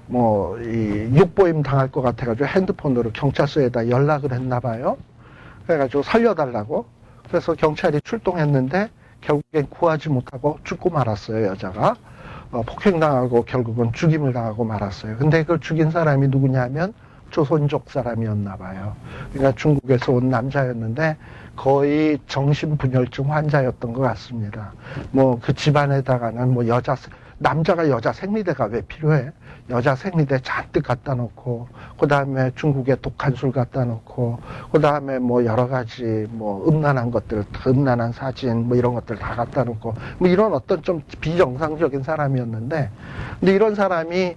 이 욕보임 당할 것 같아가지고 핸드폰으로 경찰서에다 연락을 했나 봐요. 그래가지고 살려달라고. 그래서 경찰이 출동했는데 결국엔 구하지 못하고 죽고 말았어요, 여자가. 폭행당하고 결국은 죽임을 당하고 말았어요. 근데 그걸 죽인 사람이 누구냐면 조선족 사람이었나 봐요. 그러니까 중국에서 온 남자였는데 거의 정신분열증 환자였던 것 같습니다. 그 집안에다가는 남자가 여자 생리대가 왜 필요해? 여자 생리대 잔뜩 갖다 놓고, 그 다음에 중국에 독한 술 갖다 놓고, 그 다음에 여러 가지 음란한 것들, 음란한 사진 이런 것들 다 갖다 놓고, 이런 어떤 좀 비정상적인 사람이었는데, 근데 이런 사람이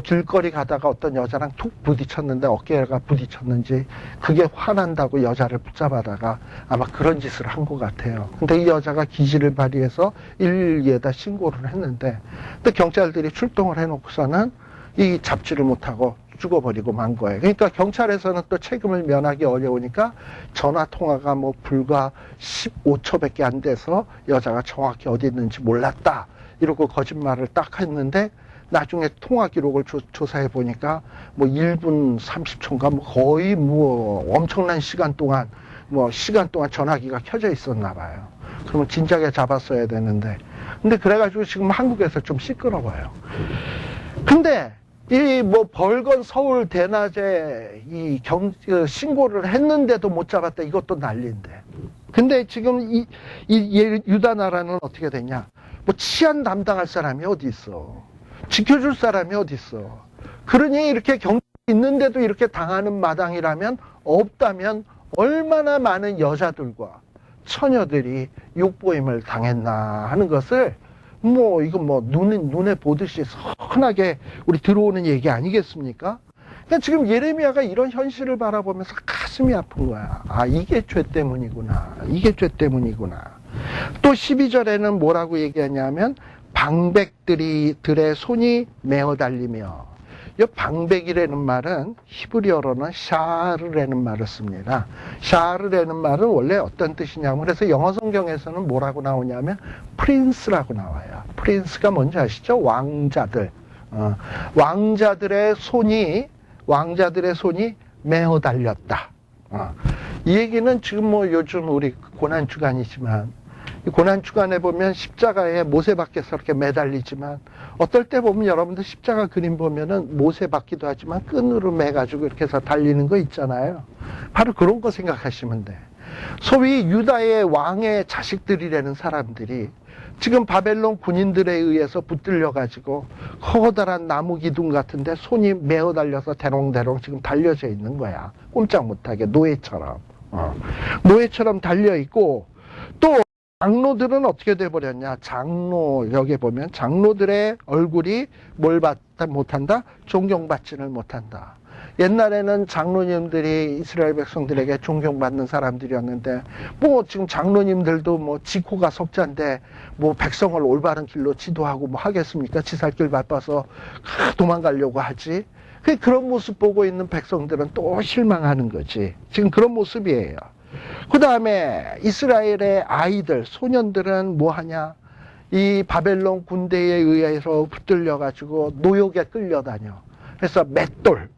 길거리 가다가 어떤 여자랑 툭 부딪혔는데 어깨가 부딪혔는지 그게 화난다고 여자를 붙잡아다가 아마 그런 짓을 한 것 같아요. 근데 이 여자가 기지를 발휘해서 112에다 신고를 했는데 또 경찰들이 출동을 해놓고서는 이 잡지를 못하고 죽어버리고 만 거예요. 그러니까 경찰에서는 또 책임을 면하기 어려우니까 전화 통화가 불과 15초밖에 안 돼서 여자가 정확히 어디 있는지 몰랐다 이러고 거짓말을 딱 했는데 나중에 통화 기록을 조사해 보니까 1분 30초인가 거의 엄청난 시간 동안 전화기가 켜져 있었나 봐요. 그러면 진작에 잡았어야 되는데. 근데 그래가지고 지금 한국에서 좀 시끄러워요. 근데 이 벌건 서울 대낮에 신고를 했는데도 못 잡았다. 이것도 난리인데. 근데 지금 이 유다 나라는 어떻게 되냐? 치안 담당할 사람이 어디 있어? 지켜줄 사람이 어디 있어? 그러니 이렇게 경찰이 있는데도 이렇게 당하는 마당이라면 없다면 얼마나 많은 여자들과 처녀들이 욕보임을 당했나 하는 것을 눈에 보듯이 선하게 우리 들어오는 얘기 아니겠습니까? 그러니까 지금 예레미야가 이런 현실을 바라보면서 가슴이 아픈 거야. 아, 이게 죄 때문이구나. 이게 죄 때문이구나. 또 12절에는 뭐라고 얘기하냐면 방백들의 손이 메어 달리며, 이 방백이라는 말은 히브리어로는 샤르라는 말을 씁니다. 샤르라는 말은 원래 어떤 뜻이냐면, 그래서 영어 성경에서는 뭐라고 나오냐면 프린스라고 나와요. 프린스가 뭔지 아시죠? 왕자들. 왕자들의 손이 메어 달렸다. 이 얘기는 지금 요즘 우리 고난주간이지만, 이 고난주간에 보면 십자가에 모세밖에서 이렇게 매달리지만, 어떨 때 보면 여러분들 십자가 그림 보면은 모세 받기도 하지만 끈으로 매가지고 이렇게 해서 달리는 거 있잖아요. 바로 그런 거 생각하시면 돼. 소위 유다의 왕의 자식들이라는 사람들이 지금 바벨론 군인들에 의해서 붙들려가지고 커다란 나무 기둥 같은데 손이 메어 달려서 대롱대롱 지금 달려져 있는 거야. 꼼짝 못하게 노예처럼. 노예처럼 달려있고, 또 장로들은 어떻게 돼버렸냐? 여기 보면 장로들의 얼굴이 뭘 못한다? 존경받지를 못한다. 옛날에는 장로님들이 이스라엘 백성들에게 존경받는 사람들이었는데, 지금 장로님들도 지코가 석자인데, 백성을 올바른 길로 지도하고 하겠습니까? 지살길 바빠서 도망가려고 하지. 그런 모습 보고 있는 백성들은 또 실망하는 거지. 지금 그런 모습이에요. 그 다음에 이스라엘의 아이들, 소년들은 뭐 하냐? 이 바벨론 군대에 의해서 붙들려가지고 노역에 끌려다녀. 그래서 맷돌.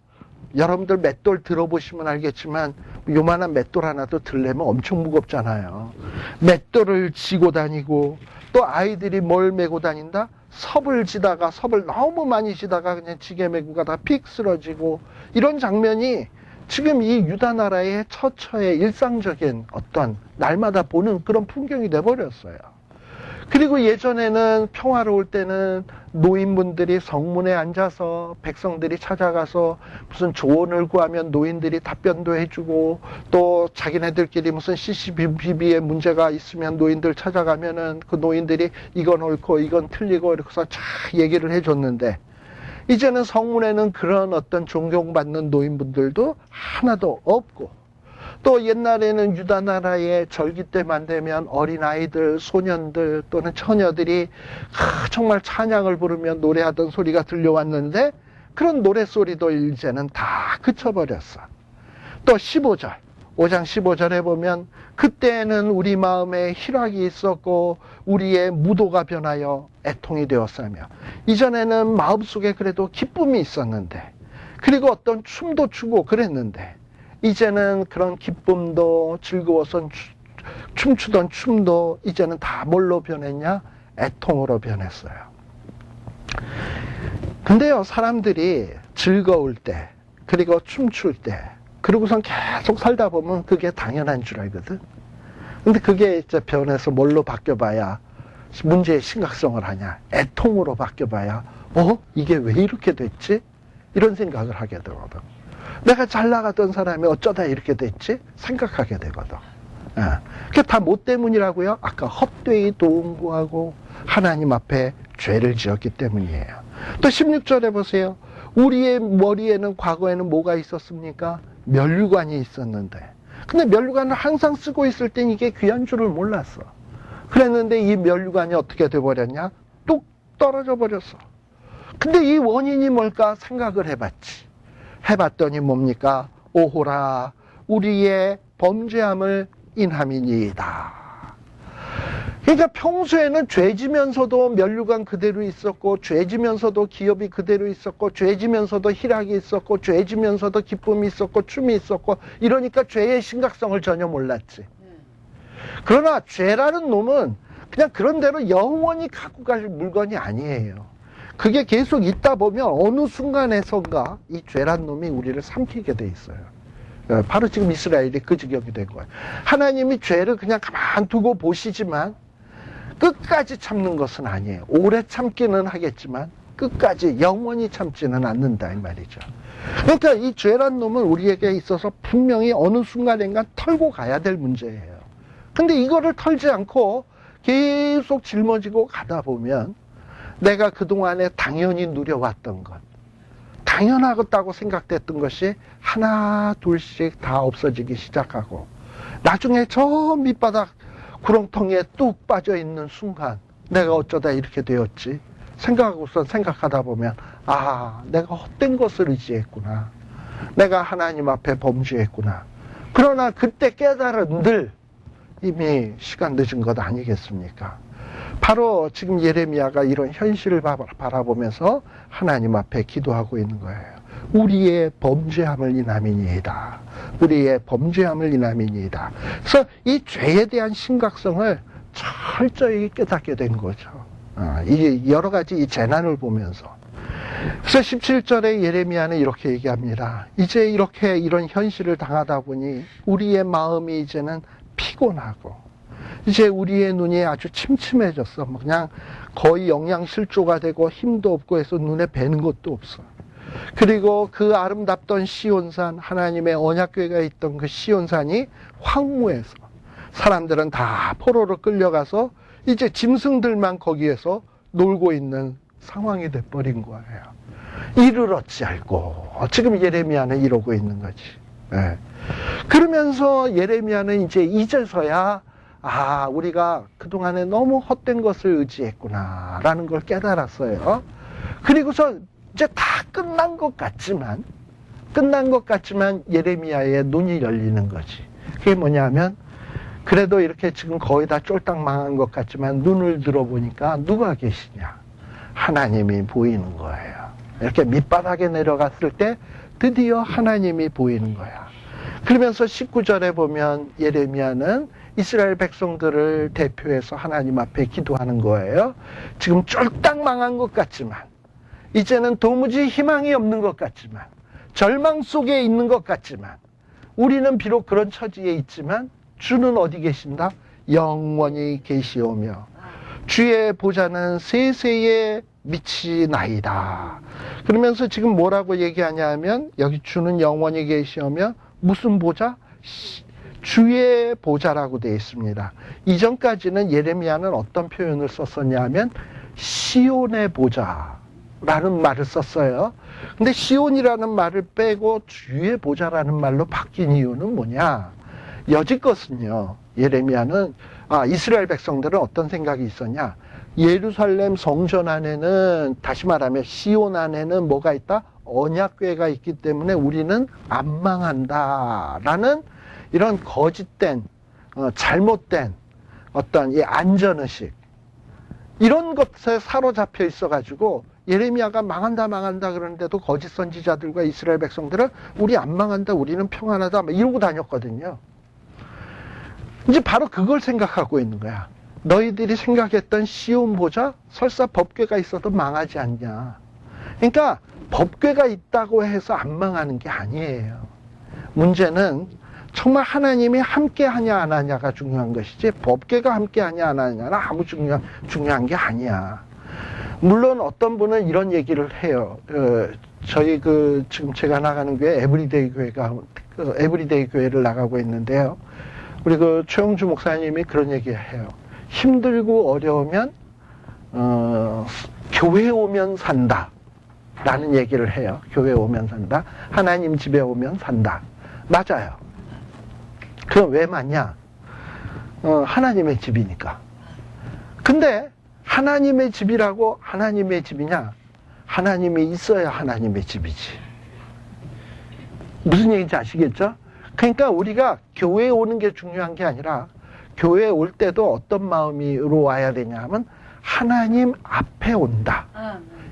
여러분들 맷돌 들어보시면 알겠지만 요만한 맷돌 하나도 들려면 엄청 무겁잖아요. 맷돌을 지고 다니고, 또 아이들이 뭘 메고 다닌다? 섭을 너무 많이 지다가 그냥 지게 메고 가다가 픽 쓰러지고, 이런 장면이 지금 이 유다 나라의 처처의 일상적인 어떤 날마다 보는 그런 풍경이 돼버렸어요. 그리고 예전에는 평화로울 때는 노인분들이 성문에 앉아서 백성들이 찾아가서 무슨 조언을 구하면 노인들이 답변도 해주고, 또 자기네들끼리 무슨 CCTV에 문제가 있으면 노인들 찾아가면은 그 노인들이 이건 옳고 이건 틀리고 이렇게서 쫙 얘기를 해줬는데, 이제는 성문에는 그런 어떤 존경받는 노인분들도 하나도 없고, 또 옛날에는 유다 나라의 절기 때만 되면 어린아이들, 소년들 또는 처녀들이 정말 찬양을 부르며 노래하던 소리가 들려왔는데 그런 노래소리도 이제는 다 그쳐버렸어. 또 15절, 5장 15절에 보면 그때는 우리 마음에 희락이 있었고 우리의 무도가 변하여 애통이 되었으며, 이전에는 마음속에 그래도 기쁨이 있었는데, 그리고 어떤 춤도 추고 그랬는데 이제는 그런 기쁨도 즐거워서 춤추던 춤도 이제는 다 뭘로 변했냐? 애통으로 변했어요. 근데요, 사람들이 즐거울 때, 그리고 춤출 때, 그러고선 계속 살다 보면 그게 당연한 줄 알거든. 근데 그게 이제 변해서 뭘로 바뀌어봐야 문제의 심각성을 하냐? 애통으로 바뀌어봐야, 이게 왜 이렇게 됐지? 이런 생각을 하게 되거든. 내가 잘 나가던 사람이 어쩌다 이렇게 됐지? 생각하게 되거든. 그게 다 뭐 때문이라고요? 아까 헛되이 도움 구하고 하나님 앞에 죄를 지었기 때문이에요. 또 16절에 보세요. 우리의 머리에는 과거에는 뭐가 있었습니까? 면류관이 있었는데, 근데 면류관을 항상 쓰고 있을 땐 이게 귀한 줄을 몰랐어. 그랬는데 이 면류관이 어떻게 돼버렸냐? 뚝 떨어져 버렸어. 근데 이 원인이 뭘까 생각을 해봤지. 해봤더니 뭡니까? 오호라, 우리의 범죄함을 인함이니이다. 그러니까 평소에는 죄지면서도 면류관 그대로 있었고, 죄지면서도 기업이 그대로 있었고, 죄지면서도 희락이 있었고, 죄지면서도 기쁨이 있었고, 춤이 있었고, 이러니까 죄의 심각성을 전혀 몰랐지. 그러나 죄라는 놈은 그냥 그런 대로 영원히 갖고 갈 물건이 아니에요. 그게 계속 있다 보면 어느 순간에선가 이 죄란 놈이 우리를 삼키게 돼 있어요. 바로 지금 이스라엘이 그 지경이 된 거예요. 하나님이 죄를 그냥 가만두고 보시지만 끝까지 참는 것은 아니에요. 오래 참기는 하겠지만 끝까지 영원히 참지는 않는다 이 말이죠. 그러니까 이 죄란 놈은 우리에게 있어서 분명히 어느 순간인가 털고 가야 될 문제예요. 근데 이거를 털지 않고 계속 짊어지고 가다 보면 내가 그동안에 당연히 누려왔던 것, 당연하겠다고 생각됐던 것이 하나 둘씩 다 없어지기 시작하고, 나중에 저 밑바닥 구렁텅이에 뚝 빠져있는 순간 내가 어쩌다 이렇게 되었지 생각하다 보면, 내가 헛된 것을 의지했구나, 내가 하나님 앞에 범죄했구나. 그러나 그때 깨달은들 이미 시간 늦은 것 아니겠습니까? 바로 지금 예레미야가 이런 현실을 바라보면서 하나님 앞에 기도하고 있는 거예요. 우리의 범죄함을 인함이니이다. 우리의 범죄함을 인함이니이다. 그래서 이 죄에 대한 심각성을 철저히 깨닫게 된 거죠. 이 여러 가지 이 재난을 보면서. 그래서 17절에 예레미야는 이렇게 얘기합니다. 이제 이렇게 이런 현실을 당하다 보니 우리의 마음이 이제는 피곤하고, 이제 우리의 눈이 아주 침침해졌어. 그냥 거의 영양실조가 되고 힘도 없고 해서 눈에 뵈는 것도 없어. 그리고 그 아름답던 시온산, 하나님의 언약궤가 있던 그 시온산이 황무해서 사람들은 다 포로로 끌려가서 이제 짐승들만 거기에서 놀고 있는 상황이 돼버린 거예요. 이를 어찌할꼬. 지금 예레미야는 이러고 있는 거지. 그러면서 예레미야는 이제 이제서야 우리가 그동안에 너무 헛된 것을 의지했구나 라는 걸 깨달았어요. 그리고서 이제 다 끝난 것 같지만 예레미야의 눈이 열리는 거지. 그게 뭐냐면, 그래도 이렇게 지금 거의 다 쫄딱 망한 것 같지만 눈을 들어보니까 누가 계시냐? 하나님이 보이는 거예요. 이렇게 밑바닥에 내려갔을 때 드디어 하나님이 보이는 거야. 그러면서 19절에 보면 예레미야는 이스라엘 백성들을 대표해서 하나님 앞에 기도하는 거예요. 지금 쫄딱 망한 것 같지만, 이제는 도무지 희망이 없는 것 같지만, 절망 속에 있는 것 같지만, 우리는 비록 그런 처지에 있지만 주는 어디 계신다? 영원히 계시오며 주의 보좌는 세세에 미치나이다. 그러면서 지금 뭐라고 얘기하냐면, 여기 주는 영원히 계시오며 무슨 보좌? 주의 보좌라고 되어 있습니다. 이전까지는 예레미야는 어떤 표현을 썼었냐 하면 시온의 보좌로 라는 말을 썼어요. 근데 시온이라는 말을 빼고 주의 보좌라는 말로 바뀐 이유는 뭐냐? 여지껏은요, 예레미야는, 이스라엘 백성들은 어떤 생각이 있었냐? 예루살렘 성전 안에는, 다시 말하면 시온 안에는 뭐가 있다? 언약궤가 있기 때문에 우리는 안 망한다. 라는 이런 거짓된, 잘못된 어떤 이 안전의식. 이런 것에 사로잡혀 있어가지고 예레미야가 망한다 그러는데도 거짓 선지자들과 이스라엘 백성들은 우리 안 망한다, 우리는 평안하다 막 이러고 다녔거든요. 이제 바로 그걸 생각하고 있는 거야. 너희들이 생각했던 시온 보좌 설사 법궤가 있어도 망하지 않냐. 그러니까 법궤가 있다고 해서 안 망하는 게 아니에요. 문제는 정말 하나님이 함께 하냐 안 하냐가 중요한 것이지 법궤가 함께 하냐 안 하냐는 아무 중요한 게 아니야. 물론 어떤 분은 이런 얘기를 해요. 저희 지금 제가 나가는 교회 에브리데이 에브리데이 교회를 나가고 있는데요. 우리 최영주 목사님이 그런 얘기를 해요. 힘들고 어려우면 교회 오면 산다 라는 얘기를 해요. 교회 오면 산다. 하나님 집에 오면 산다. 맞아요. 그럼 왜 맞냐? 하나님의 집이니까. 근데 하나님의 집이라고 하나님의 집이냐? 하나님이 있어야 하나님의 집이지. 무슨 얘기인지 아시겠죠? 그러니까 우리가 교회에 오는 게 중요한 게 아니라 교회에 올 때도 어떤 마음으로 와야 되냐 하면 하나님 앞에 온다.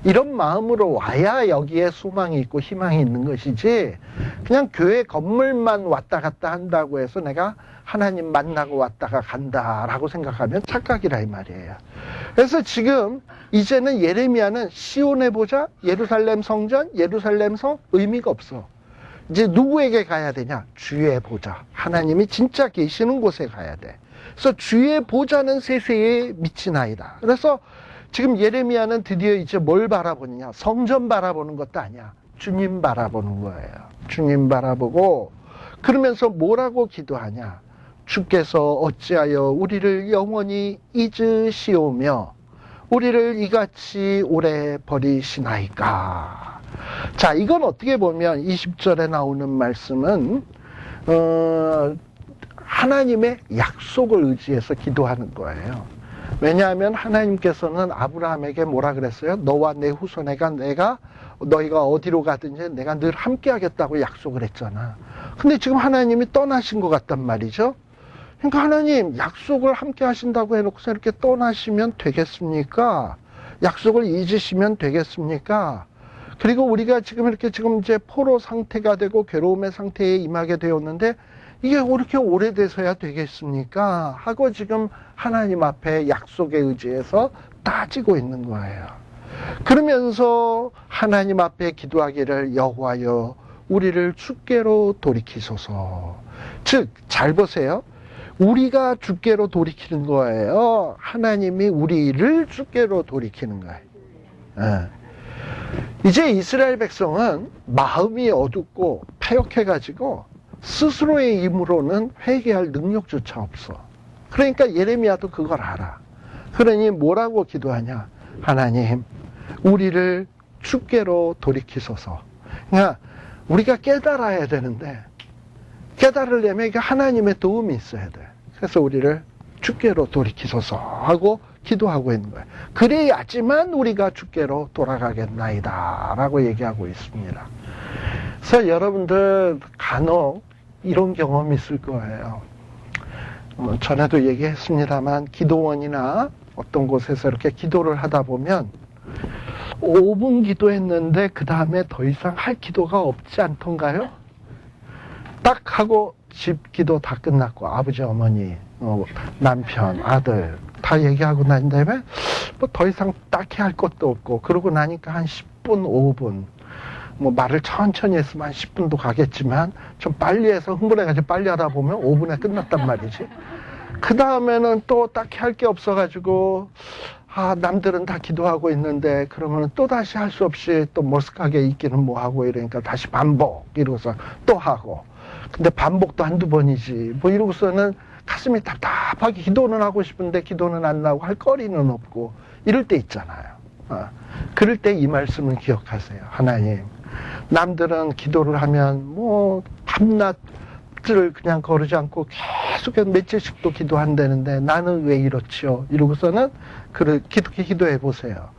이런 마음으로 와야 여기에 소망이 있고 희망이 있는 것이지 그냥 교회 건물만 왔다 갔다 한다고 해서 내가 하나님 만나고 왔다가 간다라고 생각하면 착각이라 이 말이에요. 그래서 지금 이제는 예레미야는 시온의 보좌, 예루살렘 성전, 예루살렘 성 의미가 없어. 이제 누구에게 가야 되냐? 주의 보좌. 하나님이 진짜 계시는 곳에 가야 돼. 그래서 주의 보좌는 세세에 미치나이다. 그래서 지금 예레미야는 드디어 이제 뭘 바라보느냐? 성전 바라보는 것도 아니야. 주님 바라보는 거예요. 주님 바라보고 그러면서 뭐라고 기도하냐? 주께서 어찌하여 우리를 영원히 잊으시오며 우리를 이같이 오래 버리시나이까. 자, 이건 어떻게 보면 20절에 나오는 말씀은 하나님의 약속을 의지해서 기도하는 거예요. 왜냐하면 하나님께서는 아브라함에게 뭐라 그랬어요? 너와 내 후손에게 너희가 어디로 가든지 내가 늘 함께 하겠다고 약속을 했잖아. 근데 지금 하나님이 떠나신 것 같단 말이죠. 그러니까 하나님 약속을 함께 하신다고 해놓고서 이렇게 떠나시면 되겠습니까? 약속을 잊으시면 되겠습니까? 그리고 우리가 지금 이제 포로 상태가 되고 괴로움의 상태에 임하게 되었는데 이게 이렇게 오래돼서야 되겠습니까? 하고 지금 하나님 앞에 약속에 의지해서 따지고 있는 거예요. 그러면서 하나님 앞에 기도하기를 여호와여 우리를 주께로 돌이키소서. 즉, 잘 보세요. 우리가 주께로 돌이키는 거예요. 하나님이 우리를 주께로 돌이키는 거예요. 이제 이스라엘 백성은 마음이 어둡고 패역해가지고 스스로의 힘으로는 회개할 능력조차 없어. 그러니까 예레미야도 그걸 알아. 그러니 뭐라고 기도하냐? 하나님, 우리를 주께로 돌이키소서. 그러니까 우리가 깨달아야 되는데 깨달으려면 이게 하나님의 도움이 있어야 돼. 그래서 우리를 주께로 돌이키소서 하고 기도하고 있는 거예요. 그래야지만 우리가 주께로 돌아가겠나이다 라고 얘기하고 있습니다. 그래서 여러분들 간혹 이런 경험이 있을 거예요. 전에도 얘기했습니다만 기도원이나 어떤 곳에서 이렇게 기도를 하다 보면 5분 기도했는데 그 다음에 더 이상 할 기도가 없지 않던가요? 딱 하고 집 기도 다 끝났고 아버지, 어머니, 남편, 아들 다 얘기하고 난 다음에 뭐 더 이상 딱히 할 것도 없고 그러고 나니까 한 10분, 5분 뭐 말을 천천히 했으면 한 10분도 가겠지만 좀 빨리 해서 흥분해가지고 빨리 하다 보면 5분에 끝났단 말이지. 그 다음에는 또 딱히 할 게 없어가지고 남들은 다 기도하고 있는데 그러면 또 다시 할 수 없이 또 머쓱하게 있기는 뭐하고 이러니까 다시 반복 이러고서 또 하고 근데 반복도 한두 번이지 뭐 이러고서는 가슴이 답답하게 기도는 하고 싶은데 기도는 안 나오고 할 거리는 없고 이럴 때 있잖아요. 그럴 때 이 말씀을 기억하세요. 하나님, 남들은 기도를 하면 뭐 밤낮을 그냥 거르지 않고 계속 며칠씩도 기도한다는데 나는 왜 이렇지요? 이러고서는 그렇게 기도해 보세요.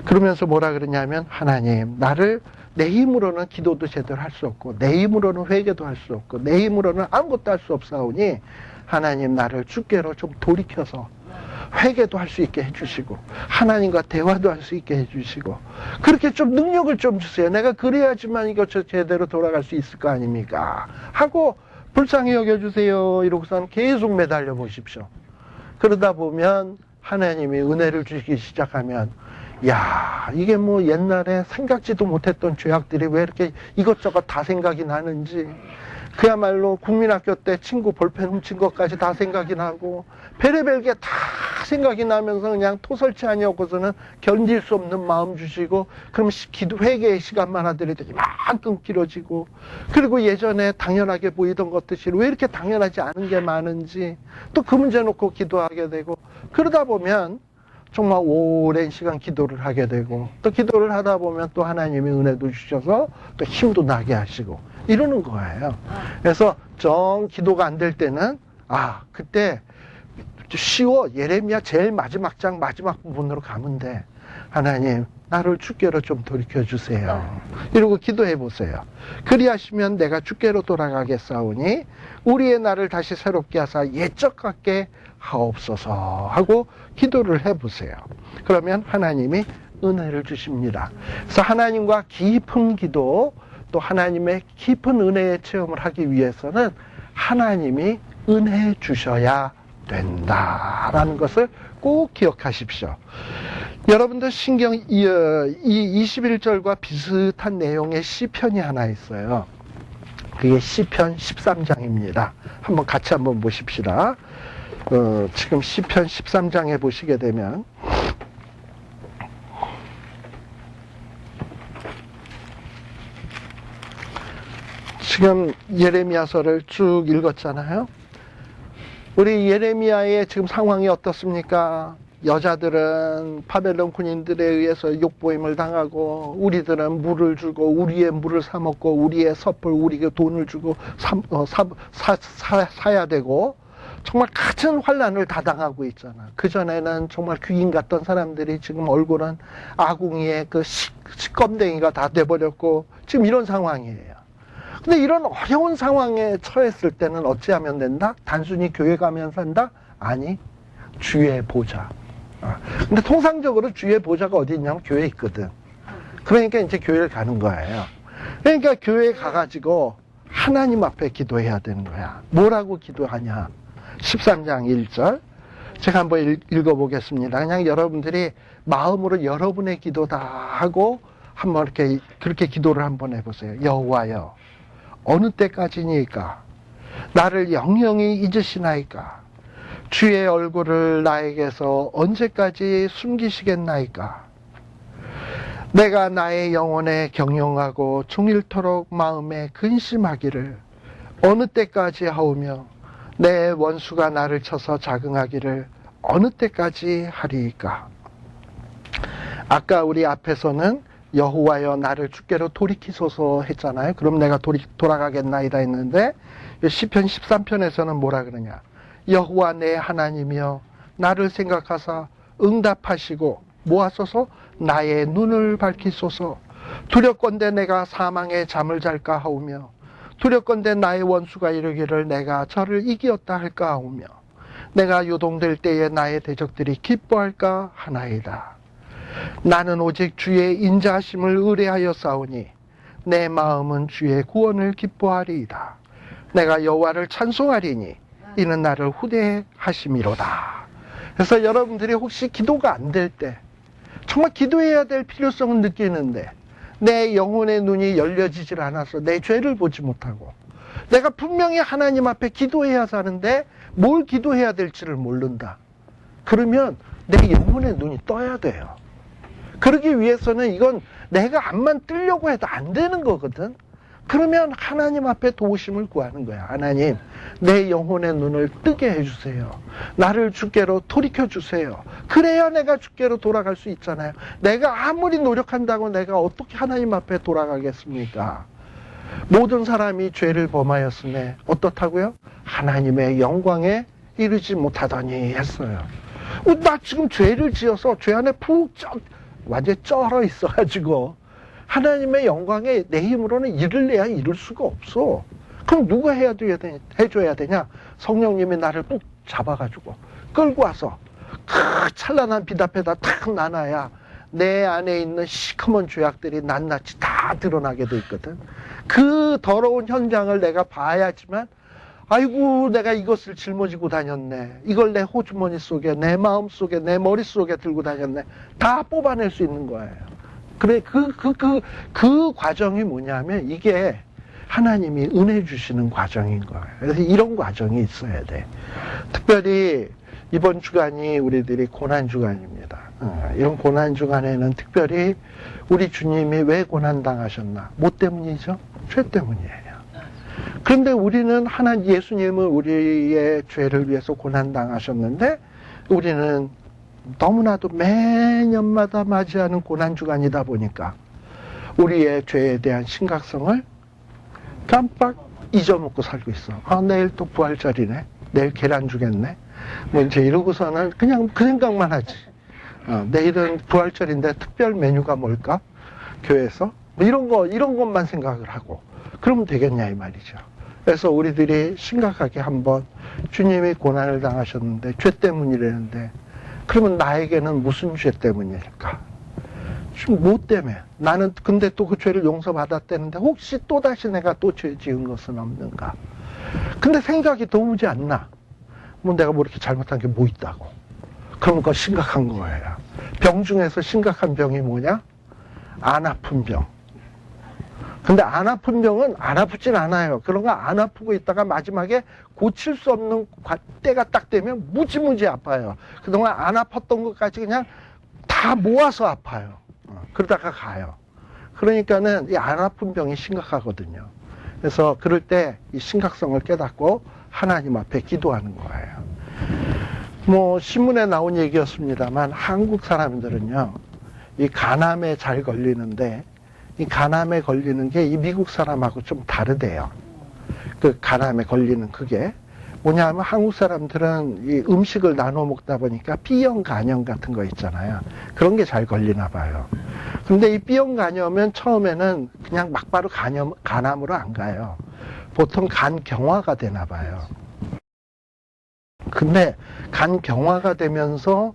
그러면서 뭐라 그러냐면, 하나님, 나를 내 힘으로는 기도도 제대로 할 수 없고, 내 힘으로는 회개도 할 수 없고, 내 힘으로는 아무것도 할 수 없사오니 하나님, 나를 주께로 좀 돌이켜서 회개도 할 수 있게 해주시고, 하나님과 대화도 할 수 있게 해주시고, 그렇게 좀 능력을 좀 주세요. 내가 그래야지만 이거 제대로 돌아갈 수 있을 거 아닙니까? 하고 불쌍히 여겨주세요. 이러고선 계속 매달려 보십시오. 그러다 보면 하나님이 은혜를 주시기 시작하면, 야, 이게 뭐 옛날에 생각지도 못했던 죄악들이 왜 이렇게 이것저것 다 생각이 나는지, 그야말로 국민학교 때 친구 볼펜 훔친 것까지 다 생각이 나고, 별의별 게 다 생각이 나면서 그냥 토설치 아니었고서는 견딜 수 없는 마음 주시고, 그럼 기도 회개의 시간만 하더라도 이만큼 길어지고, 그리고 예전에 당연하게 보이던 것들이 왜 이렇게 당연하지 않은 게 많은지 또 그 문제 놓고 기도하게 되고, 그러다 보면 정말 오랜 시간 기도를 하게 되고, 또 기도를 하다 보면 또 하나님이 은혜도 주셔서 또 힘도 나게 하시고 이러는 거예요. 그래서 정 기도가 안 될 때는 그때 쉬워. 예레미야 제일 마지막 장 마지막 부분으로 가면 돼. 하나님, 나를 주께로 좀 돌이켜주세요. 이러고 기도해 보세요. 그리하시면 내가 주께로 돌아가겠사오니 우리의 나를 다시 새롭게 하사 옛적 같게 하옵소서 하고 기도를 해보세요. 그러면 하나님이 은혜를 주십니다. 그래서 하나님과 깊은 기도, 또 하나님의 깊은 은혜의 체험을 하기 위해서는 하나님이 은혜 주셔야 된다라는 것을 꼭 기억하십시오. 여러분들 신경 이 21절과 비슷한 내용의 시편이 하나 있어요. 그게 시편 13장입니다. 한번 같이 한번 보십시다. 지금 시편 13장에 보시게 되면 지금 예레미야서를 쭉 읽었잖아요. 우리 예레미야의 지금 상황이 어떻습니까? 여자들은 바벨론 군인들에 의해서 욕보임을 당하고, 우리들은 물을 주고 우리의 물을 사 먹고, 우리의 섣을 우리에게 돈을 주고 사야 되고, 정말 같은 환란을 다 당하고 있잖아. 그전에는 정말 귀인 같던 사람들이 지금 얼굴은 아궁이에 그 시껌댕이가 다 돼버렸고, 지금 이런 상황이에요. 근데 이런 어려운 상황에 처했을 때는 어찌하면 된다? 단순히 교회 가면 산다? 아니, 주의 보좌. 근데 통상적으로 주의 보좌가 어디 있냐면 교회에 있거든. 그러니까 이제 교회를 가는 거예요. 그러니까 교회에 가가지고 하나님 앞에 기도해야 되는 거야. 뭐라고 기도하냐? 13장 1절. 제가 한번 읽어보겠습니다. 그냥 여러분들이 마음으로 여러분의 기도다 하고 한번 이렇게 그렇게 기도를 한번 해보세요. 여호와여, 어느 때까지니까 나를 영영히 잊으시나이까? 주의 얼굴을 나에게서 언제까지 숨기시겠나이까? 내가 나의 영혼에 경영하고 종일토록 마음에 근심하기를 어느 때까지 하오며 내 원수가 나를 쳐서 자긍하기를 어느 때까지 하리이까? 아까 우리 앞에서는 여호와여 나를 주께로 돌이키소서 했잖아요. 그럼 내가 돌아가겠나이다 했는데 시편 13편에서는 뭐라 그러냐? 여호와 내 하나님이여 나를 생각하사 응답하시고 모아소서 나의 눈을 밝히소서. 두렵건대 내가 사망의 잠을 잘까 하오며 두렵건대 나의 원수가 이르기를 내가 저를 이기었다 할까 하오며 내가 요동될 때에 나의 대적들이 기뻐할까 하나이다. 나는 오직 주의 인자하심을 의뢰하여 싸우니 내 마음은 주의 구원을 기뻐하리이다. 내가 여호와를 찬송하리니 이는 나를 후대하심이로다. 그래서 여러분들이 혹시 기도가 안 될 때, 정말 기도해야 될 필요성을 느끼는데 내 영혼의 눈이 열려지질 않아서 내 죄를 보지 못하고, 내가 분명히 하나님 앞에 기도해야 하는데 뭘 기도해야 될지를 모른다. 그러면 내 영혼의 눈이 떠야 돼요. 그러기 위해서는 이건 내가 앞만 뜨려고 해도 안 되는 거거든. 그러면 하나님 앞에 도우심을 구하는 거야. 하나님, 내 영혼의 눈을 뜨게 해주세요. 나를 주께로 돌이켜주세요. 그래야 내가 주께로 돌아갈 수 있잖아요. 내가 아무리 노력한다고 내가 어떻게 하나님 앞에 돌아가겠습니까? 모든 사람이 죄를 범하였으며 어떻다고요? 하나님의 영광에 이르지 못하더니 했어요. 나 지금 죄를 지어서 죄 안에 완전히 쩔어 있어가지고 하나님의 영광에 내 힘으로는 이룰래야 이룰 수가 없어. 그럼 누가 해줘야 되냐? 성령님이 나를 꼭 잡아가지고 끌고 와서 그 찬란한 빛 앞에다 탁 놔놔야 내 안에 있는 시커먼 죄악들이 낱낱이 다 드러나게 돼 있거든. 그 더러운 현장을 내가 봐야지만 아이고 내가 이것을 짊어지고 다녔네. 이걸 내 호주머니 속에 내 마음 속에 내 머릿속에 들고 다녔네. 다 뽑아낼 수 있는 거예요. 그래 그 과정이 뭐냐면 이게 하나님이 은혜 주시는 과정인 거예요. 그래서 이런 과정이 있어야 돼. 특별히 이번 주간이 우리들이 고난 주간입니다. 이런 고난 주간에는 특별히 우리 주님이 왜 고난 당하셨나? 뭐 때문이죠? 죄 때문이에요. 그런데 우리는 예수님은 우리의 죄를 위해서 고난 당하셨는데 우리는 너무나도 매년마다 맞이하는 고난 주간이다 보니까 우리의 죄에 대한 심각성을 깜빡 잊어먹고 살고 있어. 내일 또 부활절이네. 내일 계란 주겠네. 뭐 이제 이러고서는 그냥 그 생각만 하지. 내일은 부활절인데 특별 메뉴가 뭘까? 교회에서? 뭐 이런 것만 생각을 하고. 그러면 되겠냐, 이 말이죠. 그래서 우리들이 심각하게 한번 주님이 고난을 당하셨는데, 죄 때문이라는데, 그러면 나에게는 무슨 죄 때문일까? 지금 뭐 때문에? 나는 근데 또 그 죄를 용서받았다는데, 혹시 또다시 내가 또 죄 지은 것은 없는가? 근데 생각이 도무지 안 나. 내가 뭐 이렇게 잘못한 게 뭐 있다고. 그러면 그거 심각한 거예요. 병 중에서 심각한 병이 뭐냐? 안 아픈 병. 근데 안 아픈 병은 안 아프진 않아요. 그런 거 안 아프고 있다가 마지막에 고칠 수 없는 때가 딱 되면 무지무지 아파요. 그동안 안 아팠던 것까지 그냥 다 모아서 아파요. 그러다가 가요. 그러니까는 이 안 아픈 병이 심각하거든요. 그래서 그럴 때 이 심각성을 깨닫고 하나님 앞에 기도하는 거예요. 신문에 나온 얘기였습니다만 한국 사람들은요, 이 간암에 잘 걸리는데 이 간암에 걸리는 게 이 미국 사람하고 좀 다르대요. 그 간암에 걸리는 그게 뭐냐면 한국 사람들은 이 음식을 나눠 먹다 보니까 B형 간염 같은 거 있잖아요. 그런 게 잘 걸리나 봐요. 근데 이 B형 간염은 처음에는 그냥 막바로 간암으로 안 가요. 보통 간경화가 되나 봐요. 근데 간경화가 되면서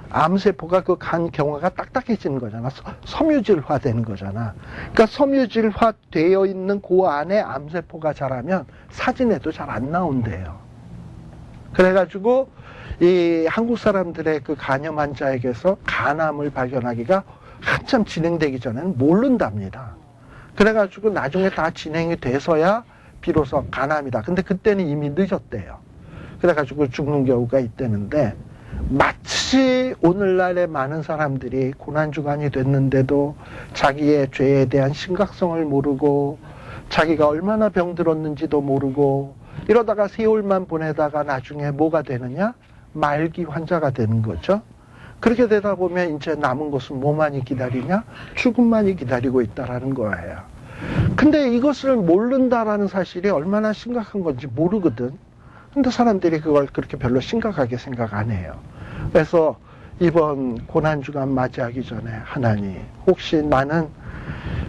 암세포가 그 간경화가 딱딱해지는 거잖아. 섬유질화 되는 거잖아. 그러니까 섬유질화 되어 있는 그 안에 암세포가 자라면 사진에도 잘 안 나온대요. 그래가지고 이 한국 사람들의 그 간염 환자에게서 간암을 발견하기가 한참 진행되기 전에는 모른답니다. 그래가지고 나중에 다 진행이 돼서야 비로소 간암이다. 근데 그때는 이미 늦었대요. 그래가지고 죽는 경우가 있다는데 마치 오늘날의 많은 사람들이 고난주간이 됐는데도 자기의 죄에 대한 심각성을 모르고 자기가 얼마나 병들었는지도 모르고 이러다가 세월만 보내다가 나중에 뭐가 되느냐? 말기 환자가 되는 거죠. 그렇게 되다 보면 이제 남은 것은 뭐만이 기다리냐? 죽음만이 기다리고 있다라는 거예요. 근데 이것을 모른다라는 사실이 얼마나 심각한 건지 모르거든. 근데 사람들이 그걸 그렇게 별로 심각하게 생각 안 해요. 그래서 이번 고난주간 맞이하기 전에 하나님, 혹시 나는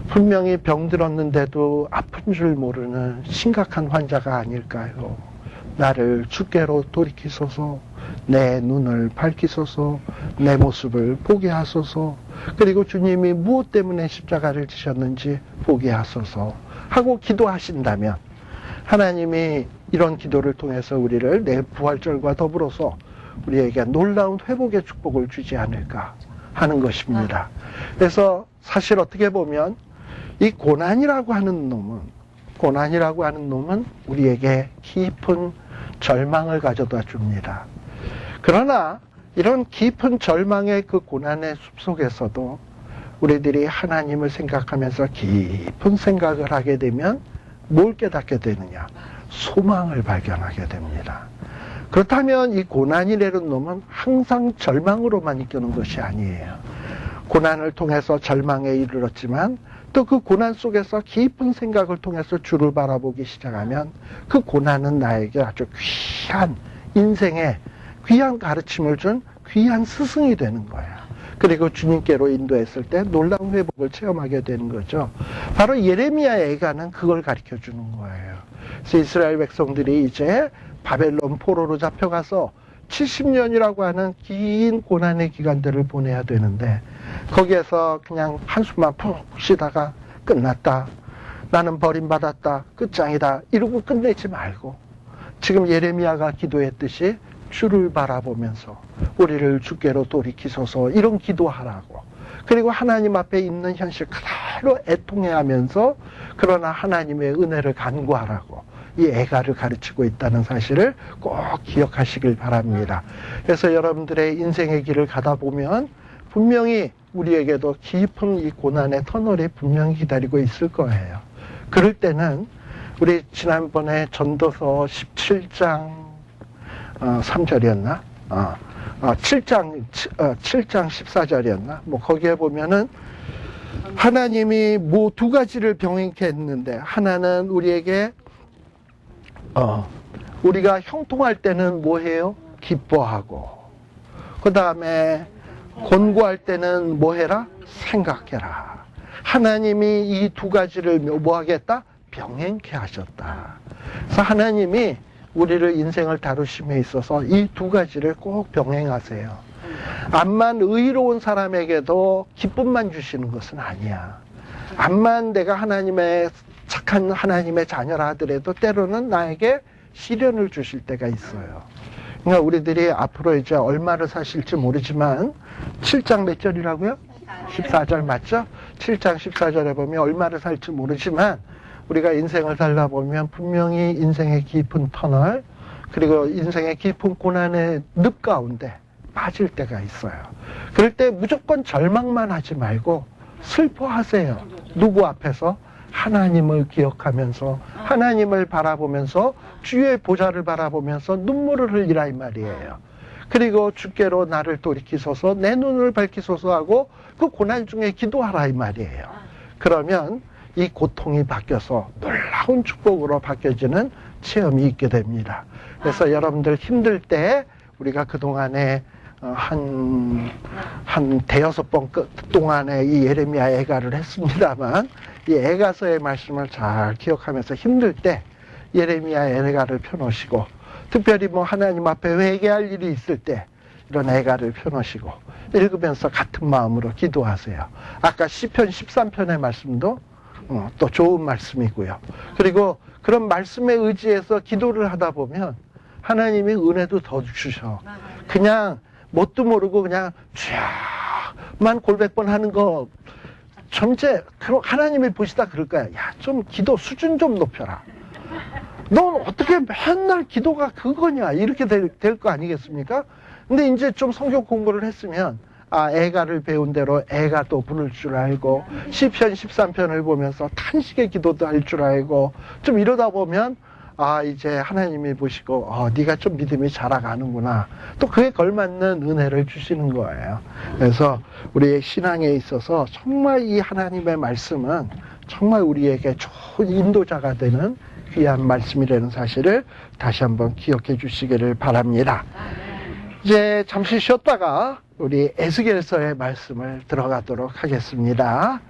분명히 병들었는데도 아픈 줄 모르는 심각한 환자가 아닐까요? 나를 주께로 돌이키소서, 내 눈을 밝히소서, 내 모습을 보게 하소서, 그리고 주님이 무엇 때문에 십자가를 지셨는지 보게 하소서 하고 기도하신다면 하나님이 이런 기도를 통해서 우리를 내 부활절과 더불어서 우리에게 놀라운 회복의 축복을 주지 않을까 하는 것입니다. 그래서 사실 어떻게 보면 이 고난이라고 하는 놈은 우리에게 깊은 절망을 가져다 줍니다. 그러나 이런 깊은 절망의 그 고난의 숲속에서도 우리들이 하나님을 생각하면서 깊은 생각을 하게 되면 뭘 깨닫게 되느냐? 소망을 발견하게 됩니다. 그렇다면 이 고난이라는 놈은 항상 절망으로만 이끄는 것이 아니에요. 고난을 통해서 절망에 이르렀지만 또 그 고난 속에서 깊은 생각을 통해서 주를 바라보기 시작하면 그 고난은 나에게 아주 귀한 인생의 귀한 가르침을 준 귀한 스승이 되는 거야. 그리고 주님께로 인도했을 때 놀라운 회복을 체험하게 되는 거죠. 바로 예레미야의 애가는 그걸 가르쳐 주는 거예요. 그래서 이스라엘 백성들이 이제 바벨론 포로로 잡혀가서 70년이라고 하는 긴 고난의 기간들을 보내야 되는데 거기에서 그냥 한숨만 푹 쉬다가 끝났다. 나는 버림받았다. 끝장이다. 이러고 끝내지 말고 지금 예레미야가 기도했듯이 주를 바라보면서 우리를 주께로 돌이키소서 이런 기도하라고. 그리고 하나님 앞에 있는 현실 그대로 애통해하면서 그러나 하나님의 은혜를 간구하라고 이 애가를 가르치고 있다는 사실을 꼭 기억하시길 바랍니다. 그래서 여러분들의 인생의 길을 가다 보면 분명히 우리에게도 깊은 이 고난의 터널이 분명히 기다리고 있을 거예요. 그럴 때는 우리 지난번에 전도서 17장 3절이었나? 7장 14절이었나? 뭐 거기에 보면은 하나님이 뭐 두 가지를 병행케 했는데 하나는 우리에게 우리가 형통할 때는 뭐 해요? 기뻐하고 그 다음에 곤고할 때는 뭐 해라? 생각해라. 하나님이 이 두 가지를 뭐 하겠다? 병행케 하셨다. 그래서 하나님이 우리를 인생을 다루심에 있어서 이 두 가지를 꼭 병행하세요. 암만 의로운 사람에게도 기쁨만 주시는 것은 아니야. 암만 내가 하나님의 착한 하나님의 자녀라 하더라도 때로는 나에게 시련을 주실 때가 있어요. 그러니까 우리들이 앞으로 이제 얼마를 사실지 모르지만 7장 몇 절이라고요? 14절 맞죠? 7장 14절에 보면 얼마를 살지 모르지만 우리가 인생을 살다 보면 분명히 인생의 깊은 터널 그리고 인생의 깊은 고난의 늪 가운데 빠질 때가 있어요. 그럴 때 무조건 절망만 하지 말고 슬퍼하세요. 누구 앞에서? 하나님을 기억하면서 하나님을 바라보면서 주의 보좌를 바라보면서 눈물을 흘리라 이 말이에요. 그리고 주께로 나를 돌이키소서 내 눈을 밝히소서 하고 그 고난 중에 기도하라 이 말이에요. 그러면 이 고통이 바뀌어서 놀라운 축복으로 바뀌어지는 체험이 있게 됩니다. 그래서 여러분들 힘들 때 우리가 그동안에 한 대여섯 번 동안에 이 예레미야 애가를 했습니다만 이 애가서의 말씀을 잘 기억하면서 힘들 때 예레미야 애가를 펴놓으시고 특별히 뭐 하나님 앞에 회개할 일이 있을 때 이런 애가를 펴놓으시고 읽으면서 같은 마음으로 기도하세요. 아까 시편 13편의 말씀도 또 좋은 말씀이고요. 그리고 그런 말씀에 의지해서 기도를 하다 보면 하나님이 은혜도 더 주셔. 그냥 뭣도 모르고 그냥 쫙만 골백번 하는 거 전체 하나님이 보시다 그럴 거야. 야, 좀 기도 수준 좀 높여라. 넌 어떻게 맨날 기도가 그거냐 이렇게 될 거 아니겠습니까? 근데 이제 좀 성경 공부를 했으면 애가를 배운 대로 애가도 부를 줄 알고 시편 13편을 보면서 탄식의 기도도 할 줄 알고 좀 이러다 보면 이제 하나님이 보시고 네가 좀 믿음이 자라가는구나. 또 그에 걸맞는 은혜를 주시는 거예요. 그래서 우리의 신앙에 있어서 정말 이 하나님의 말씀은 정말 우리에게 좋은 인도자가 되는 귀한 말씀이라는 사실을 다시 한번 기억해 주시기를 바랍니다. 이제 잠시 쉬었다가 우리 에스겔서의 말씀을 들어가도록 하겠습니다.